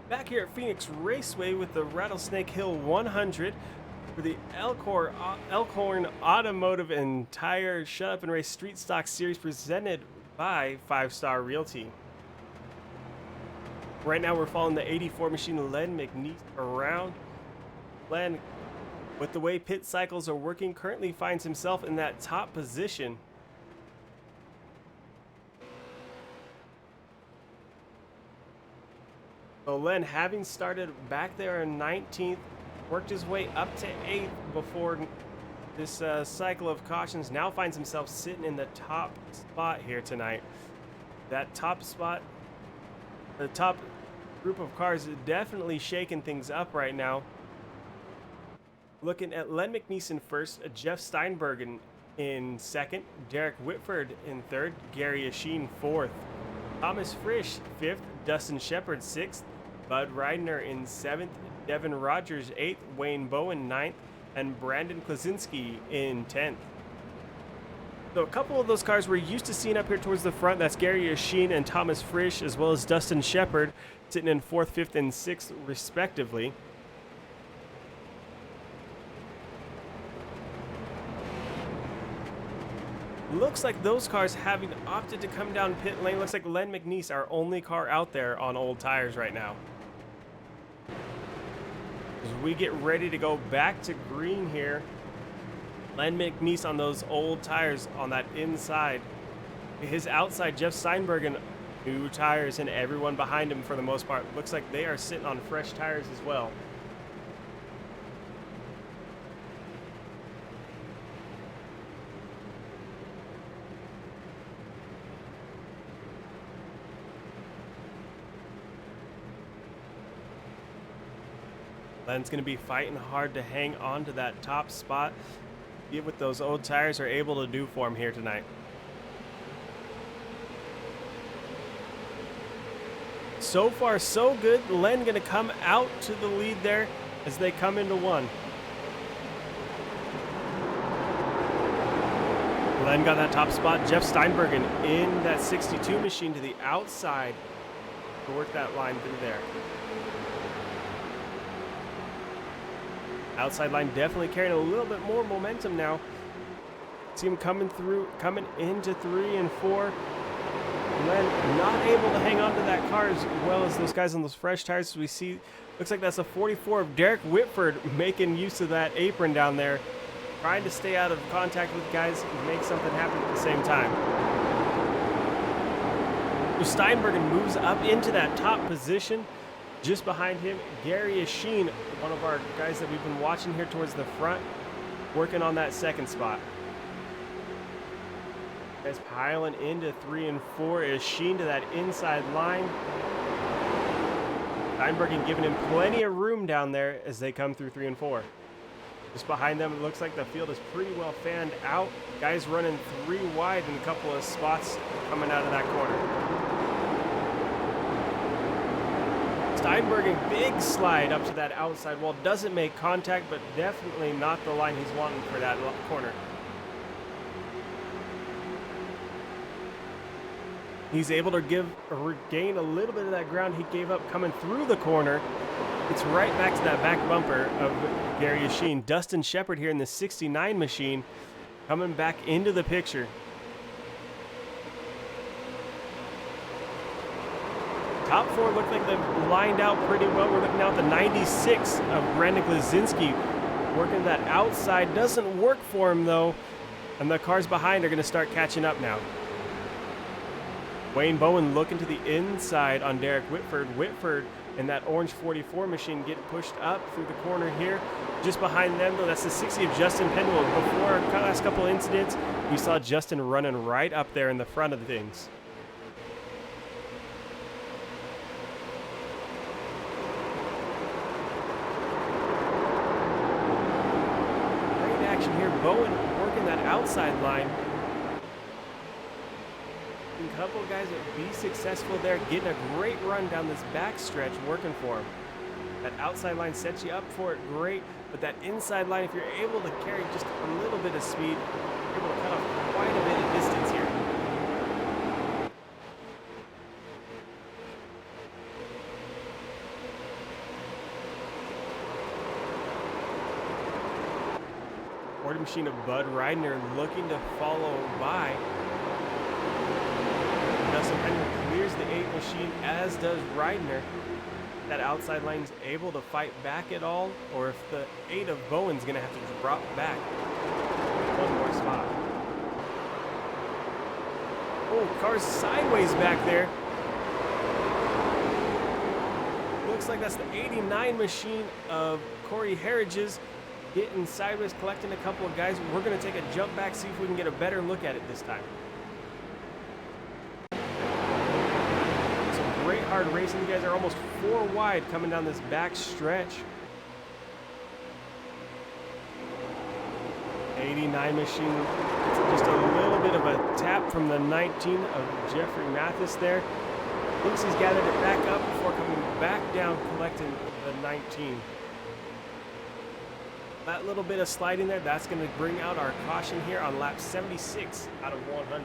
Back here at Phoenix Raceway with the Rattlesnake Hill 100 for the Elkhorn Automotive and Tire Shut Up and Race Street Stock Series presented by 5 Star Realty. Right now we're following the 84 machine Len McNeese around. Len, with the way pit cycles are working, currently finds himself in that top position. So Len, having started back there in 19th, worked his way up to 8th before this cycle of cautions, now finds himself sitting in the top spot here tonight. That top spot, the top group of cars definitely shaking things up right now. Looking at Len McNeese in first, Jeff Steinberg in second, Derek Whitford in third, Gary Asheen fourth, Thomas Frisch fifth, Dustin Shepard sixth, Bud Reidner in 7th, Devin Rogers 8th, Wayne Bowen 9th, and Brandon Klasinski in 10th. So a couple of those cars we're used to seeing up here towards the front. That's Gary Asheen and Thomas Frisch, as well as Dustin Shepard, sitting in 4th, 5th, and 6th, respectively. Looks like those cars having opted to come down pit lane. Looks like Len McNeese, our only car out there on old tires right now. As we get ready to go back to green here, Len McNeese on those old tires on that inside. His outside, Jeff Steinberg, and new tires, and everyone behind him for the most part. Looks like they are sitting on fresh tires as well. Len's going to be fighting hard to hang on to that top spot. See what those old tires are able to do for him here tonight. So far, so good. Len going to come out to the lead there as they come into one. Glenn got that top spot. Jeff Steinbergen in that 62 machine to the outside to work that line through there. Outside line definitely carrying a little bit more momentum now. See him coming into 3 and 4. Glenn not able to hang on to that car as well as those guys on those fresh tires. We see, looks like that's a 44 of Derek Whitford making use of that apron down there, trying to stay out of contact with guys and make something happen at the same time. So Steinbergen moves up into that top position. Just behind him, Gary Asheen, one of our guys that we've been watching here towards the front, working on that second spot. Guys piling into 3 and 4. Asheen to that inside line. Steinbergen giving him plenty of room down there as they come through 3 and 4. Just behind them, it looks like the field is pretty well fanned out. Guys running 3 wide in a couple of spots coming out of that corner. Steinbergen, big slide up to that outside wall. Doesn't make contact, but definitely not the line he's wanting for that corner. He's able to regain a little bit of that ground he gave up coming through the corner. It's right back to that back bumper of Gary Asheen. Dustin Shepard here in the 69 machine coming back into the picture. Top 4 look like they've lined out pretty well. We're looking now at the 96 of Brandon Glazinski working that outside. Doesn't work for him though, and the cars behind are going to start catching up now. Wayne Bowen looking to the inside on Derek Whitford. Whitford in that orange 44 machine getting pushed up through the corner here. Just behind them though, that's the 60 of Justin Pendleton. Before our last couple incidents, we saw Justin running right up there in the front of things. Great action here. Bowen working that outside line. A couple of guys that be successful there, getting a great run down this back stretch, working for him. That outside line sets you up for it, great, but that inside line, if you're able to carry just a little bit of speed, you're able to cut off quite a bit of distance here. Quarter machine of Bud Reidner looking to follow by. Dustin Penrith clears the 8 machine, as does Reidner. That outside line's able to fight back at all, or if the 8 of Bowen's going to have to drop back one more spot. Oh, car's sideways back there. Looks like that's the 89 machine of Corey Harridge's getting sideways, collecting a couple of guys. We're going to take a jump back, see if we can get a better look at it this time. Great hard racing. You guys are almost 4 wide coming down this back stretch. 89 machine. Just a little bit of a tap from the 19 of Jeffrey Mathis there. Thinks he's gathered it back up before coming back down, collecting the 19. That little bit of sliding there, that's going to bring out our caution here on lap 76 out of 100.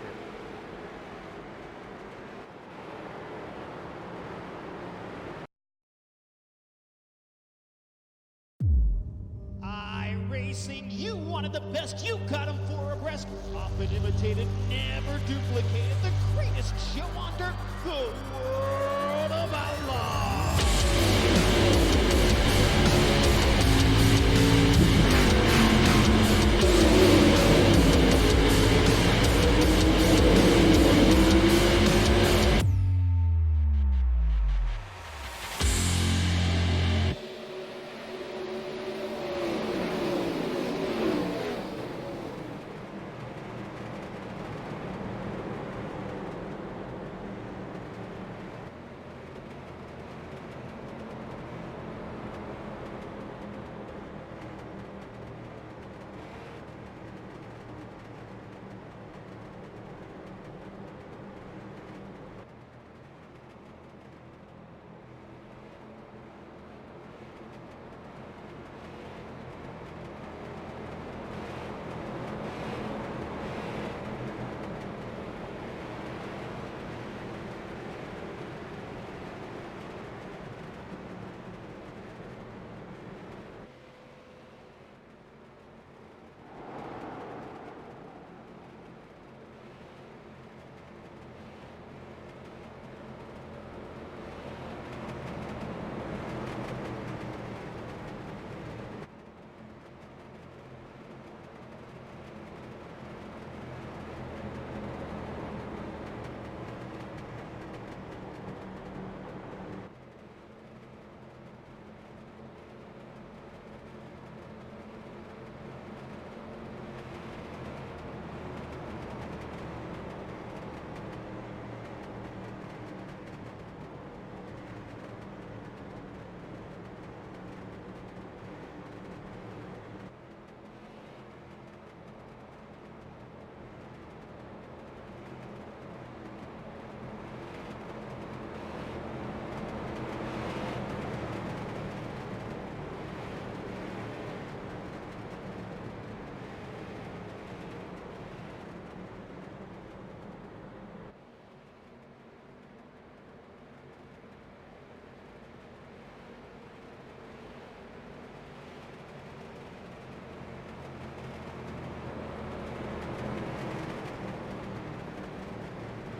Racing, you wanted the best, you got them 4 abreast. Often imitated, never duplicated. The greatest show on dirt, the World of Outlaws.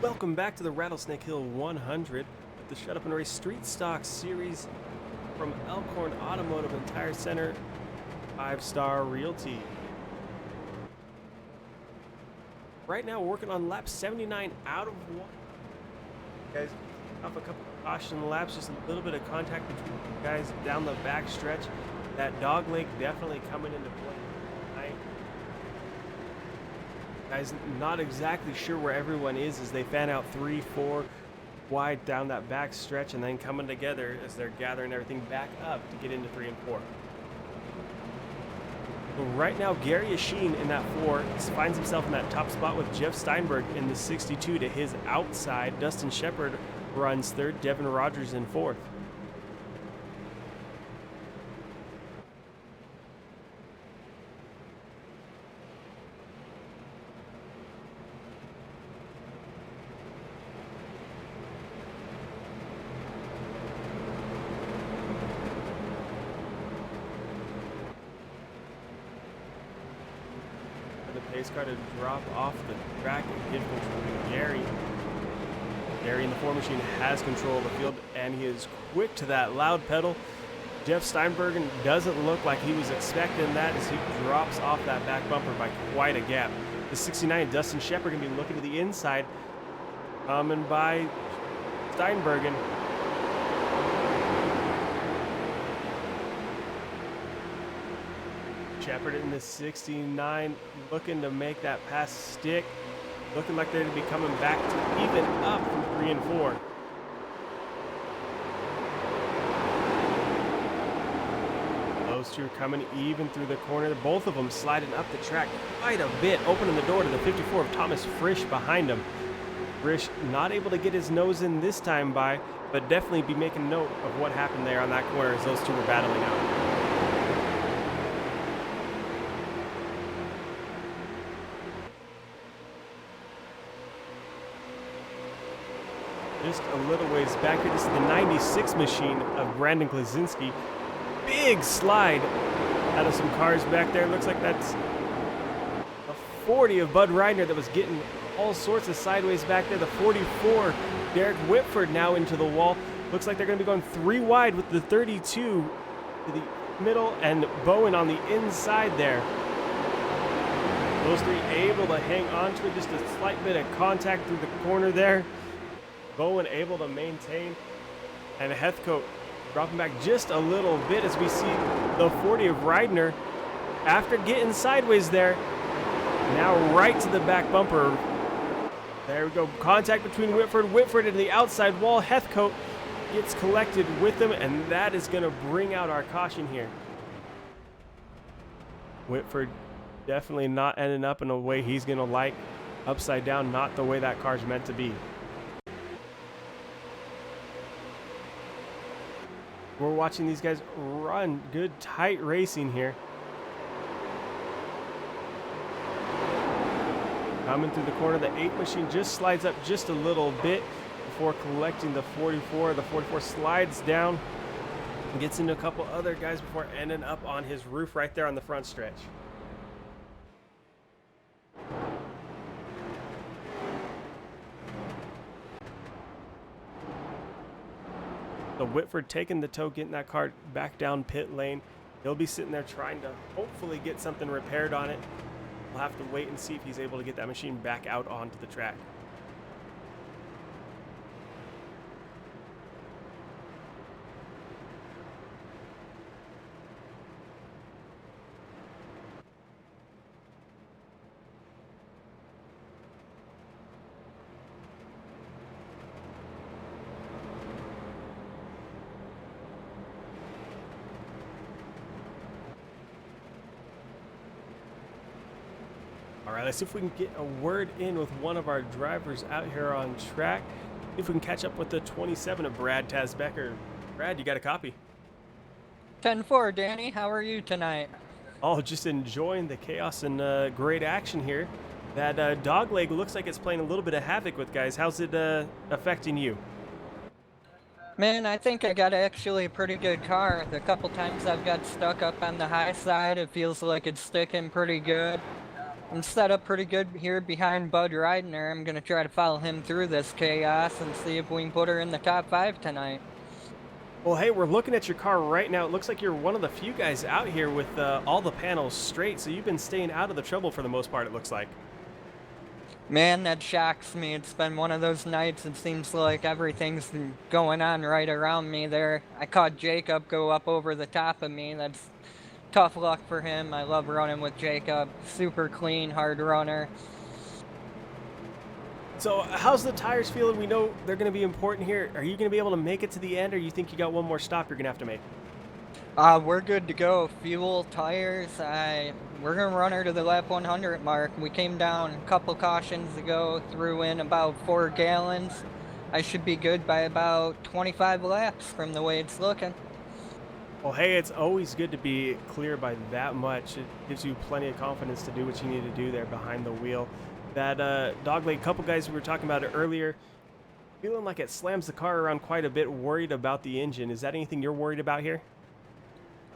Welcome back to the Rattlesnake Hill 100, the Shut Up and Race Street Stock Series from Elkhorn Automotive and Tire Center, 5-Star Realty. Right now, we're working on lap 79 out of 1. Guys, off a couple of caution laps, just a little bit of contact between guys down the back stretch. That dog leg definitely coming into play tonight. Guys, not exactly sure where everyone is as they fan out 3, 4 wide down that back stretch and then coming together as they're gathering everything back up to get into 3 and 4. So right now, Gary Yashin in that 4 finds himself in that top spot with Jeff Steinberg in the 62 to his outside. Dustin Shepard runs 3rd, Devin Rogers in 4th. Pace car to drop off the track and give control to Gary. Gary in the 4 machine has control of the field and he is quick to that loud pedal. Jeff Steinbergen doesn't look like he was expecting that as he drops off that back bumper by quite a gap. The 69, Dustin Shepard going to be looking to the inside, coming by Steinbergen. Shepard in the 69 looking to make that pass stick. Looking like they're going to be coming back to even up from 3 and 4. Those two are coming even through the corner. Both of them sliding up the track quite a bit, opening the door to the 54 of Thomas Frisch behind him. Frisch not able to get his nose in this time by, but definitely be making note of what happened there on that corner as those two were battling out. Just a little ways back here. This is the 96 machine of Brandon Klaczynski. Big slide out of some cars back there. Looks like that's a 40 of Bud Reidner that was getting all sorts of sideways back there. The 44, Derek Whitford now into the wall. Looks like they're going to be going 3 wide with the 32 to the middle and Bowen on the inside there. Those 3 able to hang on to it. Just a slight bit of contact through the corner there. Bowen able to maintain, and Heathcote dropping back just a little bit as we see the 40 of Reidner after getting sideways there. Now right to the back bumper. There we go. Contact between Whitford and the outside wall. Heathcote gets collected with him, and that is going to bring out our caution here. Whitford definitely not ending up in a way he's going to like. Upside down, not the way that car's meant to be. We're watching these guys run. Good, tight racing here. Coming through the corner, the 8 machine just slides up just a little bit before collecting the 44. The 44 slides down and gets into a couple other guys before ending up on his roof right there on the front stretch. So Whitford taking the tow, getting that car back down pit lane. He'll be sitting there trying to hopefully get something repaired on it. We'll have to wait and see if he's able to get that machine back out onto the track. All right, let's see if we can get a word in with one of our drivers out here on track. See if we can catch up with the 27 of Brad Tazbecker. Brad, you got a copy? 10-4, Danny. How are you tonight? Oh, just enjoying the chaos and great action here. That dog leg looks like it's playing a little bit of havoc with guys. How's it affecting you? Man, I think I got actually a pretty good car. The couple times I've got stuck up on the high side, it feels like it's sticking pretty good. I'm set up pretty good here behind Bud Ridner. I'm going to try to follow him through this chaos and see if we can put her in the top 5 tonight. Well, hey, we're looking at your car right now. It looks like you're one of the few guys out here with all the panels straight, so you've been staying out of the trouble for the most part, it looks like. Man, that shocks me. It's been one of those nights. It seems like everything's been going on right around me there. I caught Jacob go up over the top of me. That's tough luck for him. I love running with Jacob. Super clean, hard runner. So how's the tires feeling? We know they're going to be important here. Are you going to be able to make it to the end, or you think you got one more stop you're going to have to make? We're good to go. Fuel, tires, we're going to run her to the lap 100 mark. We came down a couple cautions ago, threw in about 4 gallons. I should be good by about 25 laps from the way it's looking. Well, hey, it's always good to be clear by that much. It gives you plenty of confidence to do what you need to do there behind the wheel. That dogleg, couple guys we were talking about it earlier, feeling like it slams the car around quite a bit, worried about the engine. Is that anything you're worried about here?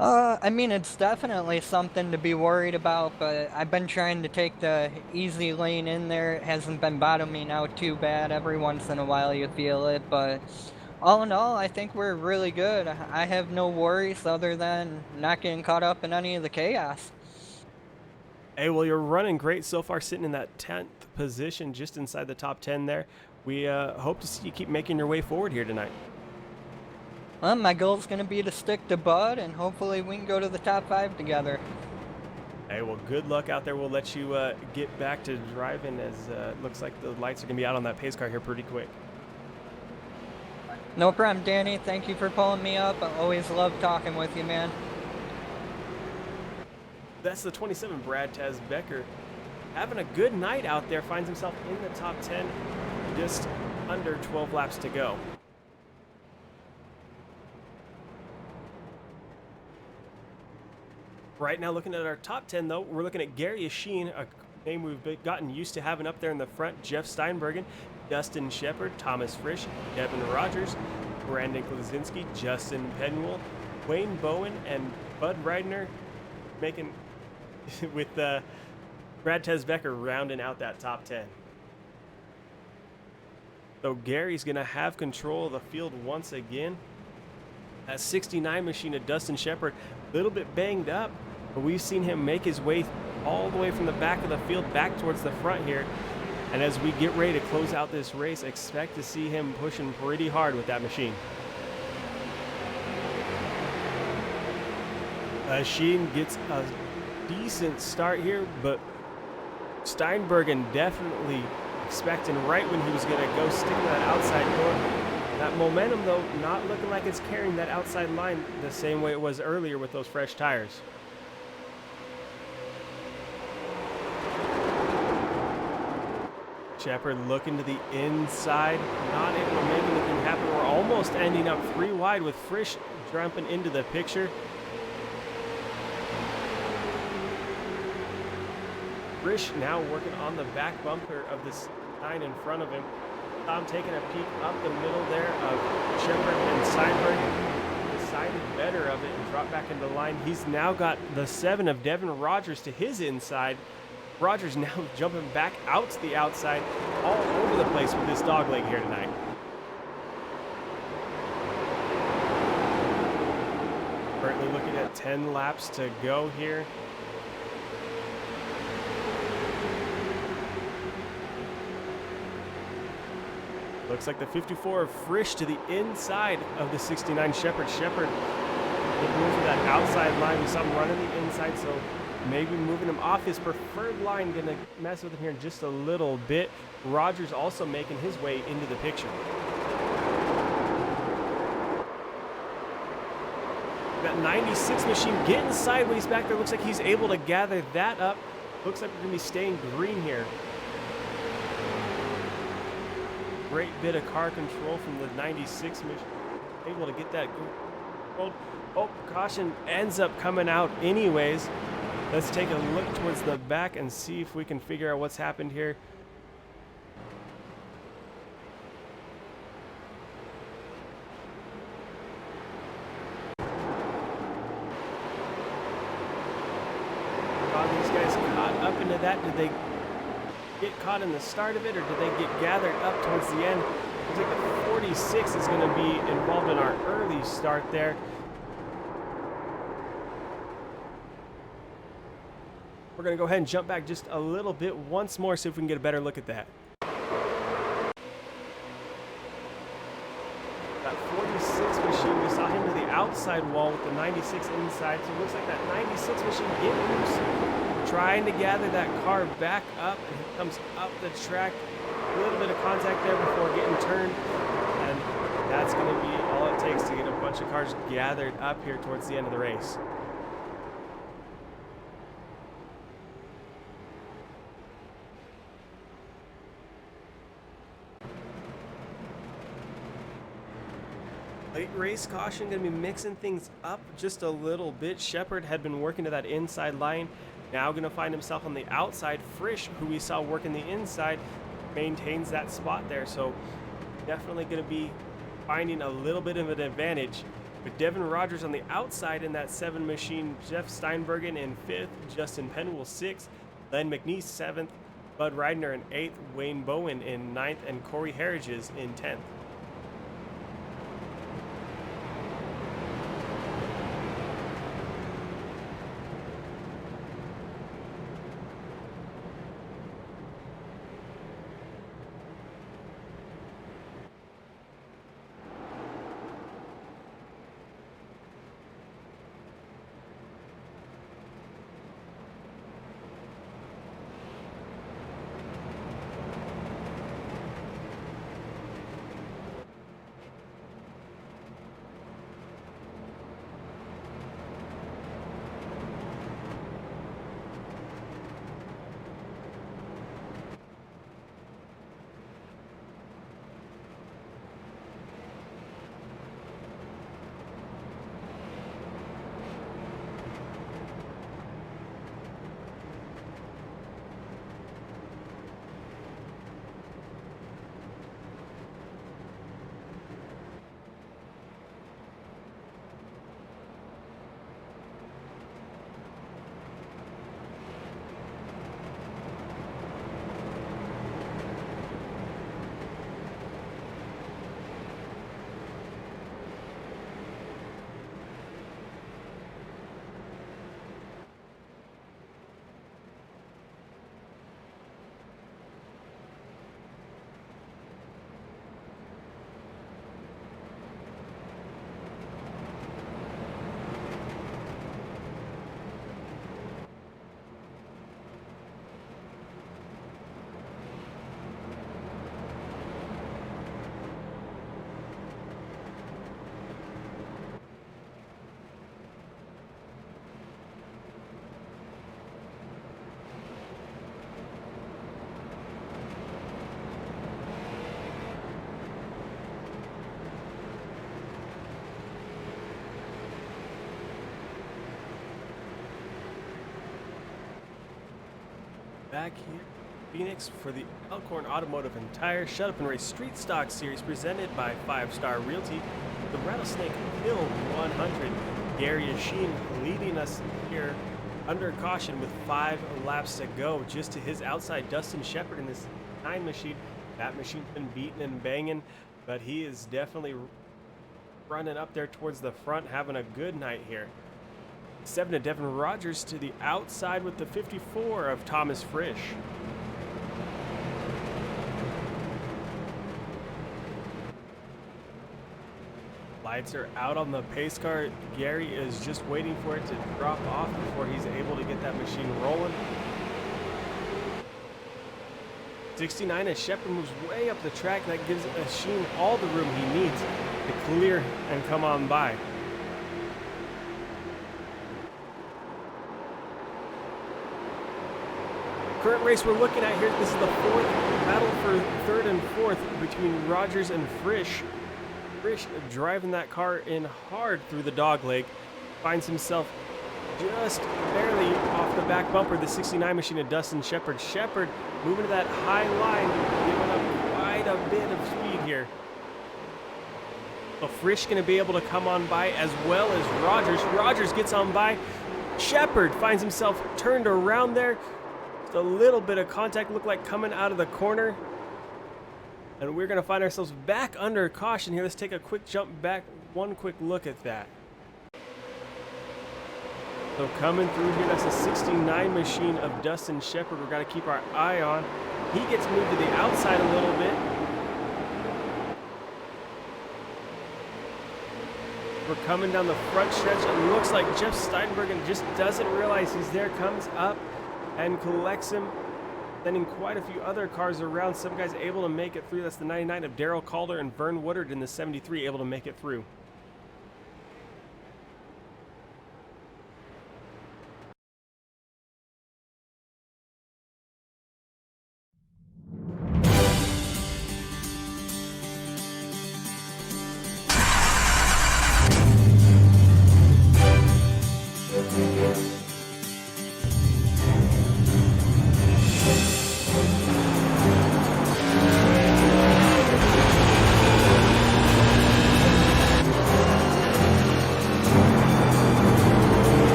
I mean, it's definitely something to be worried about, but I've been trying to take the easy lane in there. It hasn't been bottoming out too bad. Every once in a while you feel it, but all in all, I think we're really good. I have no worries other than not getting caught up in any of the chaos. Hey, well, you're running great so far, sitting in that 10th position, just inside the top 10 there. We hope to see you keep making your way forward here tonight. Well, my goal is going to be to stick to Bud, and hopefully we can go to the top 5 together. Hey, well, good luck out there. We'll let you get back to driving, as it looks like the lights are going to be out on that pace car here pretty quick. No problem, Danny. Thank you for pulling me up. I always love talking with you, man. That's the 27, Brad Taz Becker. Having a good night out there, finds himself in the top 10, just under 12 laps to go. Right now, looking at our top 10, though, we're looking at Gary Yashin, a name we've gotten used to having up there in the front, Jeff Steinbergen, Dustin Shepard, Thomas Frisch, Devin Rogers, Brandon Klaczynski, Justin Penwell, Wayne Bowen, and Bud Ridner, making with Brad Tesbecker rounding out that top 10. So Gary's going to have control of the field once again. That 69 machine of Dustin Shepard, a little bit banged up, but we've seen him make his way all the way from the back of the field back towards the front here. And as we get ready to close out this race, expect to see him pushing pretty hard with that machine. Sheen gets a decent start here, but Steinbergen definitely expecting right when he was going to go stick to that outside door. That momentum, though, not looking like it's carrying that outside line the same way it was earlier with those fresh tires. Shepard looking to the inside, not able to make anything happen. We're almost ending up 3 wide with Frisch jumping into the picture. Frisch now working on the back bumper of this 9 in front of him. Tom taking a peek up the middle there of Shepard and Steinberg. Decided better of it and dropped back into line. He's now got the 7 of Devin Rogers to his inside. Rogers now jumping back out to the outside, all over the place with this dog leg here tonight. Currently looking at 10 laps to go here. Looks like the 54 of Frisch to the inside of the 69 Shepard. Shepard looking for that outside line. We saw him running the inside, so maybe moving him off his preferred line, gonna mess with him here in just a little bit. Rogers also making his way into the picture. That 96 machine getting sideways back there. Looks like he's able to gather that up. Looks like we're gonna be staying green here. Great bit of car control from the 96 machine. Able to get that controlled. Oh, caution ends up coming out anyways. Let's take a look towards the back and see if we can figure out what's happened here. These guys caught up in happened to that? Did they get caught in the start of it, or did they get gathered up towards the end? Looks like the 46 is going to be involved in our early start there. We're going to go ahead and jump back just a little bit once more, see if we can get a better look at that. That 46 machine, we saw him to the outside wall with the 96 inside, so it looks like that 96 machine getting loose, trying to gather that car back up, and he comes up the track. A little bit of contact there before getting turned, and that's going to be all it takes to get a bunch of cars gathered up here towards the end of the race. Late race caution, going to be mixing things up just a little bit. Shepard had been working to that inside line, now going to find himself on the outside. Frisch, who we saw working the inside, maintains that spot there, so definitely going to be finding a little bit of an advantage. With Devin Rogers on the outside in that 7 machine, Jeff Steinbergen in 5th, Justin Penwell 6th, Len McNeese 7th, Bud Reidner in 8th, Wayne Bowen in 9th, and Corey Harridges in 10th. Back here in Phoenix for the Elkhorn Automotive and Tire Shut Up and Race Street Stock Series presented by 5 Star Realty. The Rattlesnake Hill 100. Gary Yashin leading us here under caution with 5 laps to go. Just to his outside, Dustin Shepard in this 9 machine. That machine's been beating and banging, but he is definitely running up there towards the front, having a good night here. 7 to Devin Rogers to the outside with the 54 of Thomas Frisch. Lights are out on the pace car. Gary is just waiting for it to drop off before he's able to get that machine rolling. 69 as Shepard moves way up the track. That gives the machine all the room he needs to clear and come on by. Current race we're looking at here, this is the 4th battle for 3rd and 4th between Rogers and Frisch. Frisch driving that car in hard through the dog leg, finds himself just barely off the back bumper. The 69 machine of Dustin Shepard. Shepard moving to that high line, giving up quite a bit of speed here. So Frisch going to be able to come on by as well as Rogers. Rogers gets on by. Shepard finds himself turned around there. Just a little bit of contact looked like coming out of the corner. And we're going to find ourselves back under caution here. Let's take a quick jump back, one quick look at that. So coming through here, that's a 69 machine of Dustin Shepard. We've got to keep our eye on. He gets moved to the outside a little bit. We're coming down the front stretch. It looks like Jeff Steinbergen just doesn't realize he's there, comes up and collects him. Sending quite a few other cars around. Some guys able to make it through. That's the 99 of Darrell Calder and Vern Woodard in the 73 able to make it through.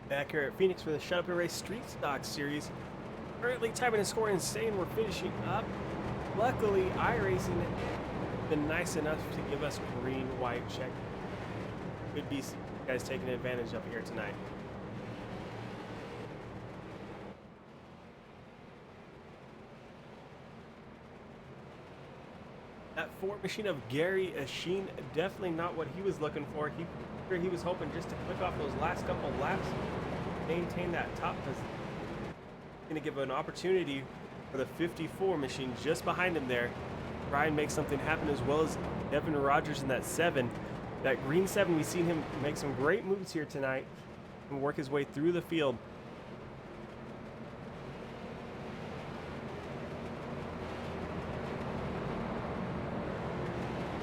Back here at Phoenix for the Shut Up and Race Street Stock Series. Currently timing and scoring insane. We're finishing up. Luckily, iRacing has been nice enough to give us green, white check. Could be guys taking advantage up here tonight. That Ford machine of Gary Asheen, definitely not what he was looking for. He was hoping just to click off those last couple of laps, maintain that top position. Going to give an opportunity for the 54 machine just behind him there. Try and make something happen, as well as Devin Rogers in that 7. That green 7, we've seen him make some great moves here tonight and work his way through the field.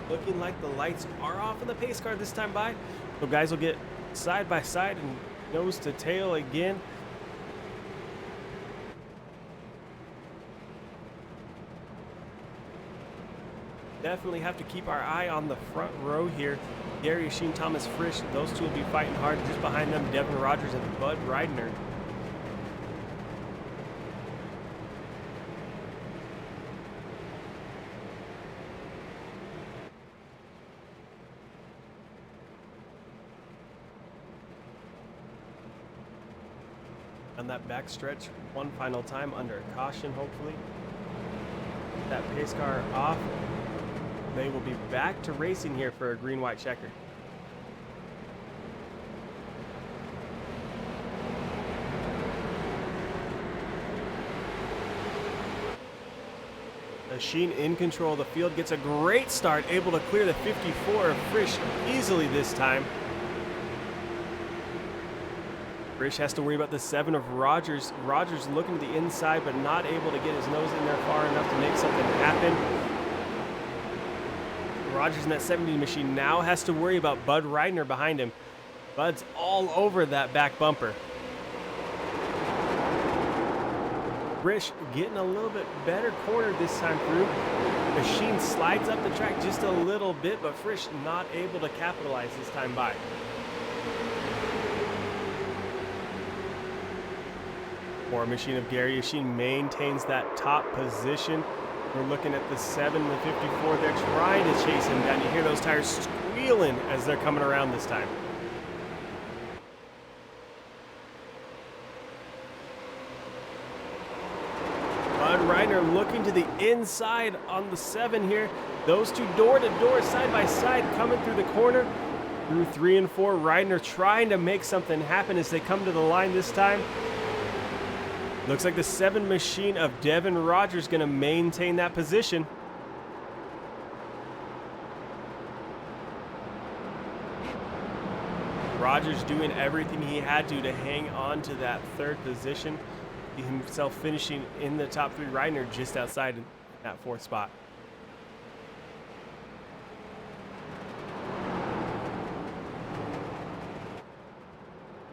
Looking like the lights are off in the pace car this time by. So guys will get side by side and nose to tail again. Definitely have to keep our eye on the front row here. Gary Asheen, Thomas Frisch, those two will be fighting hard. Just behind them, Devin Rogers and Bud Reidner. On that back stretch, one final time under caution, hopefully. That pace car off. They will be back to racing here for a green-white checker. Asheen in control of the field, gets a great start, able to clear the 54 of Frisch easily this time. Frisch has to worry about the 7 of Rogers. Rogers looking to the inside, but not able to get his nose in there far enough to make something happen. Rogers in that 70 machine now has to worry about Bud Reidner behind him. Bud's all over that back bumper. Frisch getting a little bit better corner this time through. Machine slides up the track just a little bit, but Frisch not able to capitalize this time by. War Machine of Gary Machine maintains that top position. We're looking at the 7, the 54. They're trying to chase him down. You hear those tires squealing as they're coming around this time. Bud Reidner looking to the inside on the 7 here. Those two door to door, side by side, coming through the corner. Through 3 and 4, Reidner trying to make something happen as they come to the line this time. Looks like the 7 machine of Devin Rogers going to maintain that position. Rogers doing everything he had to hang on to that 3rd position. Himself finishing in the top 3. Reidner just outside that 4th spot.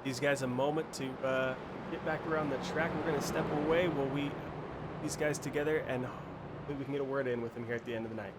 These guys a moment to get back around the track. We're going to step away while we these guys together, and hopefully we can get a word in with them here at the end of the night.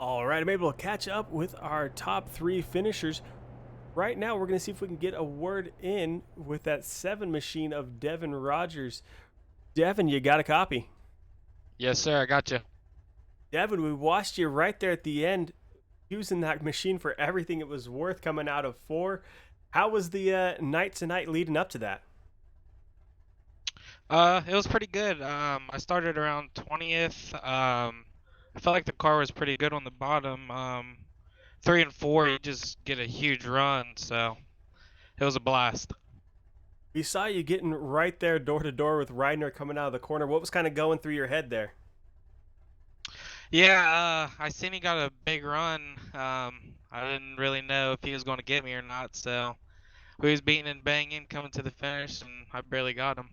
All right, I'm able to catch up with our top 3 finishers. Right now, we're going to see if we can get a word in with that 7 machine of Devin Rogers. Devin, you got a copy? Yes, sir. I got you. Devin, we watched you right there at the end using that machine for everything it was worth coming out of 4. How was the night tonight leading up to that? It was pretty good. I started around 20th. I felt like the car was pretty good on the bottom. 3 and 4, you just get a huge run, so it was a blast. We saw you getting right there door to door with Reidner coming out of the corner. What was kind of going through your head there? Yeah, I seen he got a big run. I didn't really know if he was going to get me or not, so we was beating and banging coming to the finish, and I barely got him.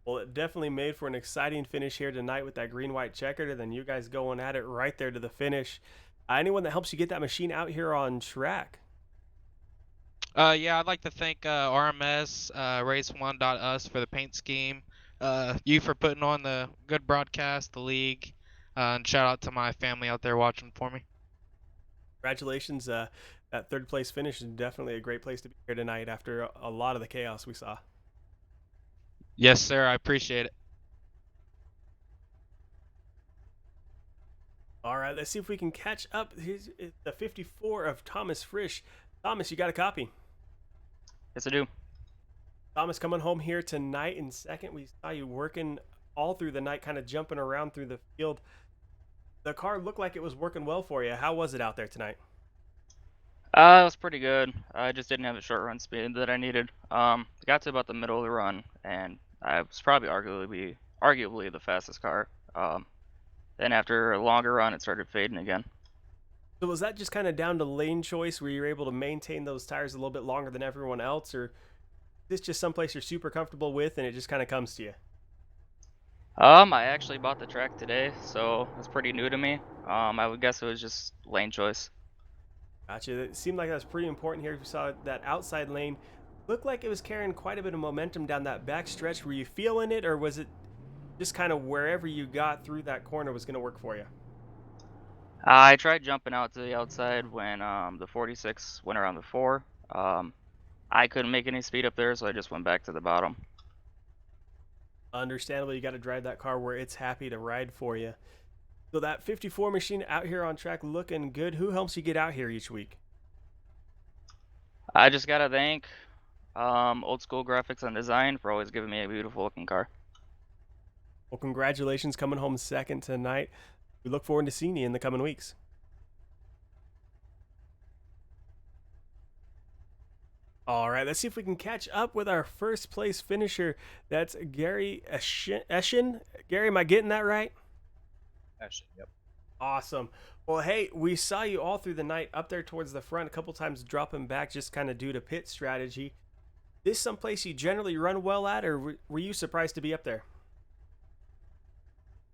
Well, it definitely made for an exciting finish here tonight with that green-white checkered, and then you guys going at it right there to the finish. Anyone that helps you get that machine out here on track? Yeah, I'd like to thank RMS, Race1.us for the paint scheme, you for putting on the good broadcast, the league, and shout out to my family out there watching for me. Congratulations. That 3rd place finish is definitely a great place to be here tonight after a lot of the chaos we saw. Yes, sir. I appreciate it. All right, let's see if we can catch up. Here's the 54 of Thomas Frisch. Thomas, you got a copy? Yes, I do. Thomas coming home here tonight in 2nd. We saw you working all through the night, kind of jumping around through the field. The car looked like it was working well for you. How was it out there tonight? It was pretty good. I just didn't have the short run speed that I needed. Got to about the middle of the run, and I was probably arguably the fastest car. Then after a longer run, it started fading again. So was that just kind of down to lane choice where you're able to maintain those tires a little bit longer than everyone else, or is this just someplace you're super comfortable with and it just kind of comes to you? I actually bought the track today, so it's pretty new to me. I would guess it was just lane choice. Gotcha. It seemed like that was pretty important here. We saw that outside lane. Looked like it was carrying quite a bit of momentum down that back stretch. Were you feeling it, or was it just kind of wherever you got through that corner was going to work for you? I tried jumping out to the outside when the 46 went around the 4. I couldn't make any speed up there, so I just went back to the bottom. Understandably, you got to drive that car where it's happy to ride for you. So that 54 machine out here on track looking good. Who helps you get out here each week? I just gotta thank Old School Graphics and Design for always giving me a beautiful looking car. Well, congratulations coming home second tonight. We look forward to seeing you in the coming weeks. All right, let's see if we can catch up with our first place finisher. That's Gary Eschen. Gary, am I getting that right? Eschen, yep. Awesome. Well, hey, we saw you all through the night up there towards the front, a couple times dropping back just kind of due to pit strategy. This someplace you generally run well at, or were you surprised to be up there?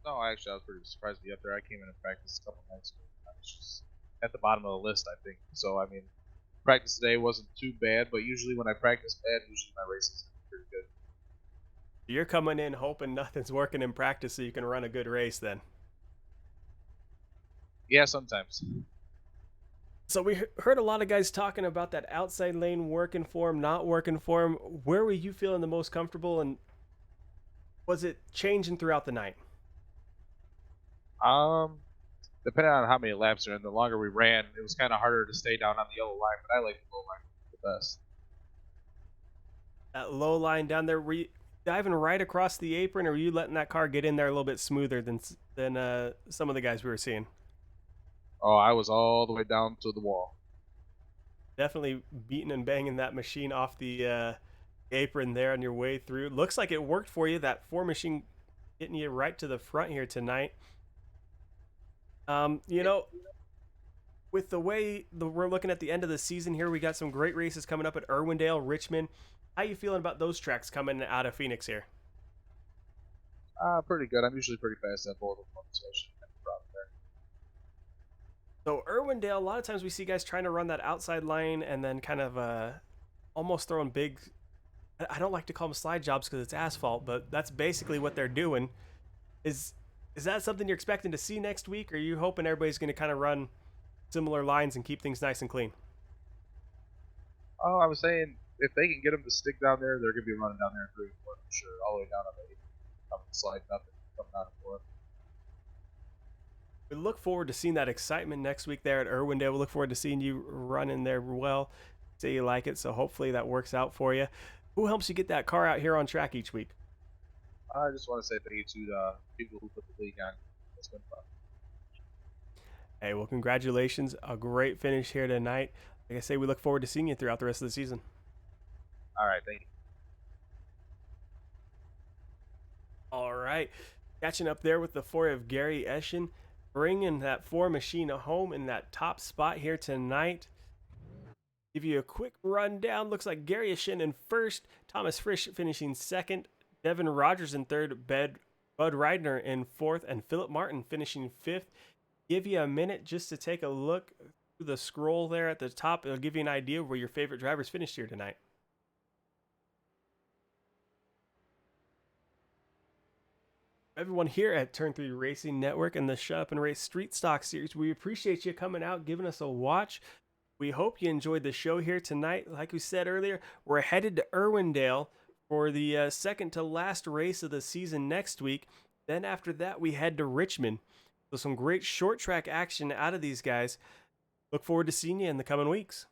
No, actually, I was pretty surprised to be up there. I came in and practiced a couple nights ago. I was just at the bottom of the list, I think. So, I mean, practice today wasn't too bad, but usually when I practice bad, usually my races are pretty good. You're coming in hoping nothing's working in practice so you can run a good race then. Yeah, sometimes. So we heard a lot of guys talking about that outside lane working for him, not working for him. Where were you feeling the most comfortable, and was it changing throughout the night? Depending on how many laps are in, the longer we ran, it was kind of harder to stay down on the yellow line, but I like the low line the best. That low line down there, were you diving right across the apron, or were you letting that car get in there a little bit smoother than some of the guys we were seeing? Oh, I was all the way down to the wall. Definitely beating and banging that machine off the apron there on your way through. Looks like it worked for you, that 4 machine getting you right to the front here tonight. You know, with the way we're looking at the end of the season here, we got some great races coming up at Irwindale, Richmond. How you feeling about those tracks coming out of Phoenix here? Pretty good. I'm usually pretty fast at both of them, so I shouldn't have a problem there. So Irwindale, a lot of times we see guys trying to run that outside line and then kind of almost throwing big, I don't like to call them slide jobs because it's asphalt, but that's basically what they're doing. Is that something you're expecting to see next week, or are you hoping everybody's going to kind of run similar lines and keep things nice and clean? Oh, I was saying, if they can get them to stick down there, they're going to be running down there in 3 and 4 for sure, all the way down on the 8, coming sliding up and coming out of 4. We look forward to seeing that excitement next week there at Irwindale. We look forward to seeing you running there well. Say you like it, so hopefully that works out for you. Who helps you get that car out here on track each week? I just want to say thank you to the people who put the league on. It's been fun. Hey, well, congratulations. A great finish here tonight. Like I say, we look forward to seeing you throughout the rest of the season. All right, thank you. All right. Catching up there with the 4 of Gary Eschen, bringing that 4 machine home in that top spot here tonight. Give you a quick rundown. Looks like Gary Eschen in first, Thomas Frisch finishing second, Devin Rogers in third, Bud Reidner in fourth, and Philip Martin finishing fifth. Give you a minute just to take a look through the scroll there at the top. It'll give you an idea of where your favorite drivers finished here tonight. Everyone here at Turn 3 Racing Network and the Shut Up and Race Street Stock Series, we appreciate you coming out, giving us a watch. We hope you enjoyed the show here tonight. Like we said earlier, we're headed to Irwindale for the second to last race of the season next week. Then after that, we head to Richmond. So some great short track action out of these guys. Look forward to seeing you in the coming weeks.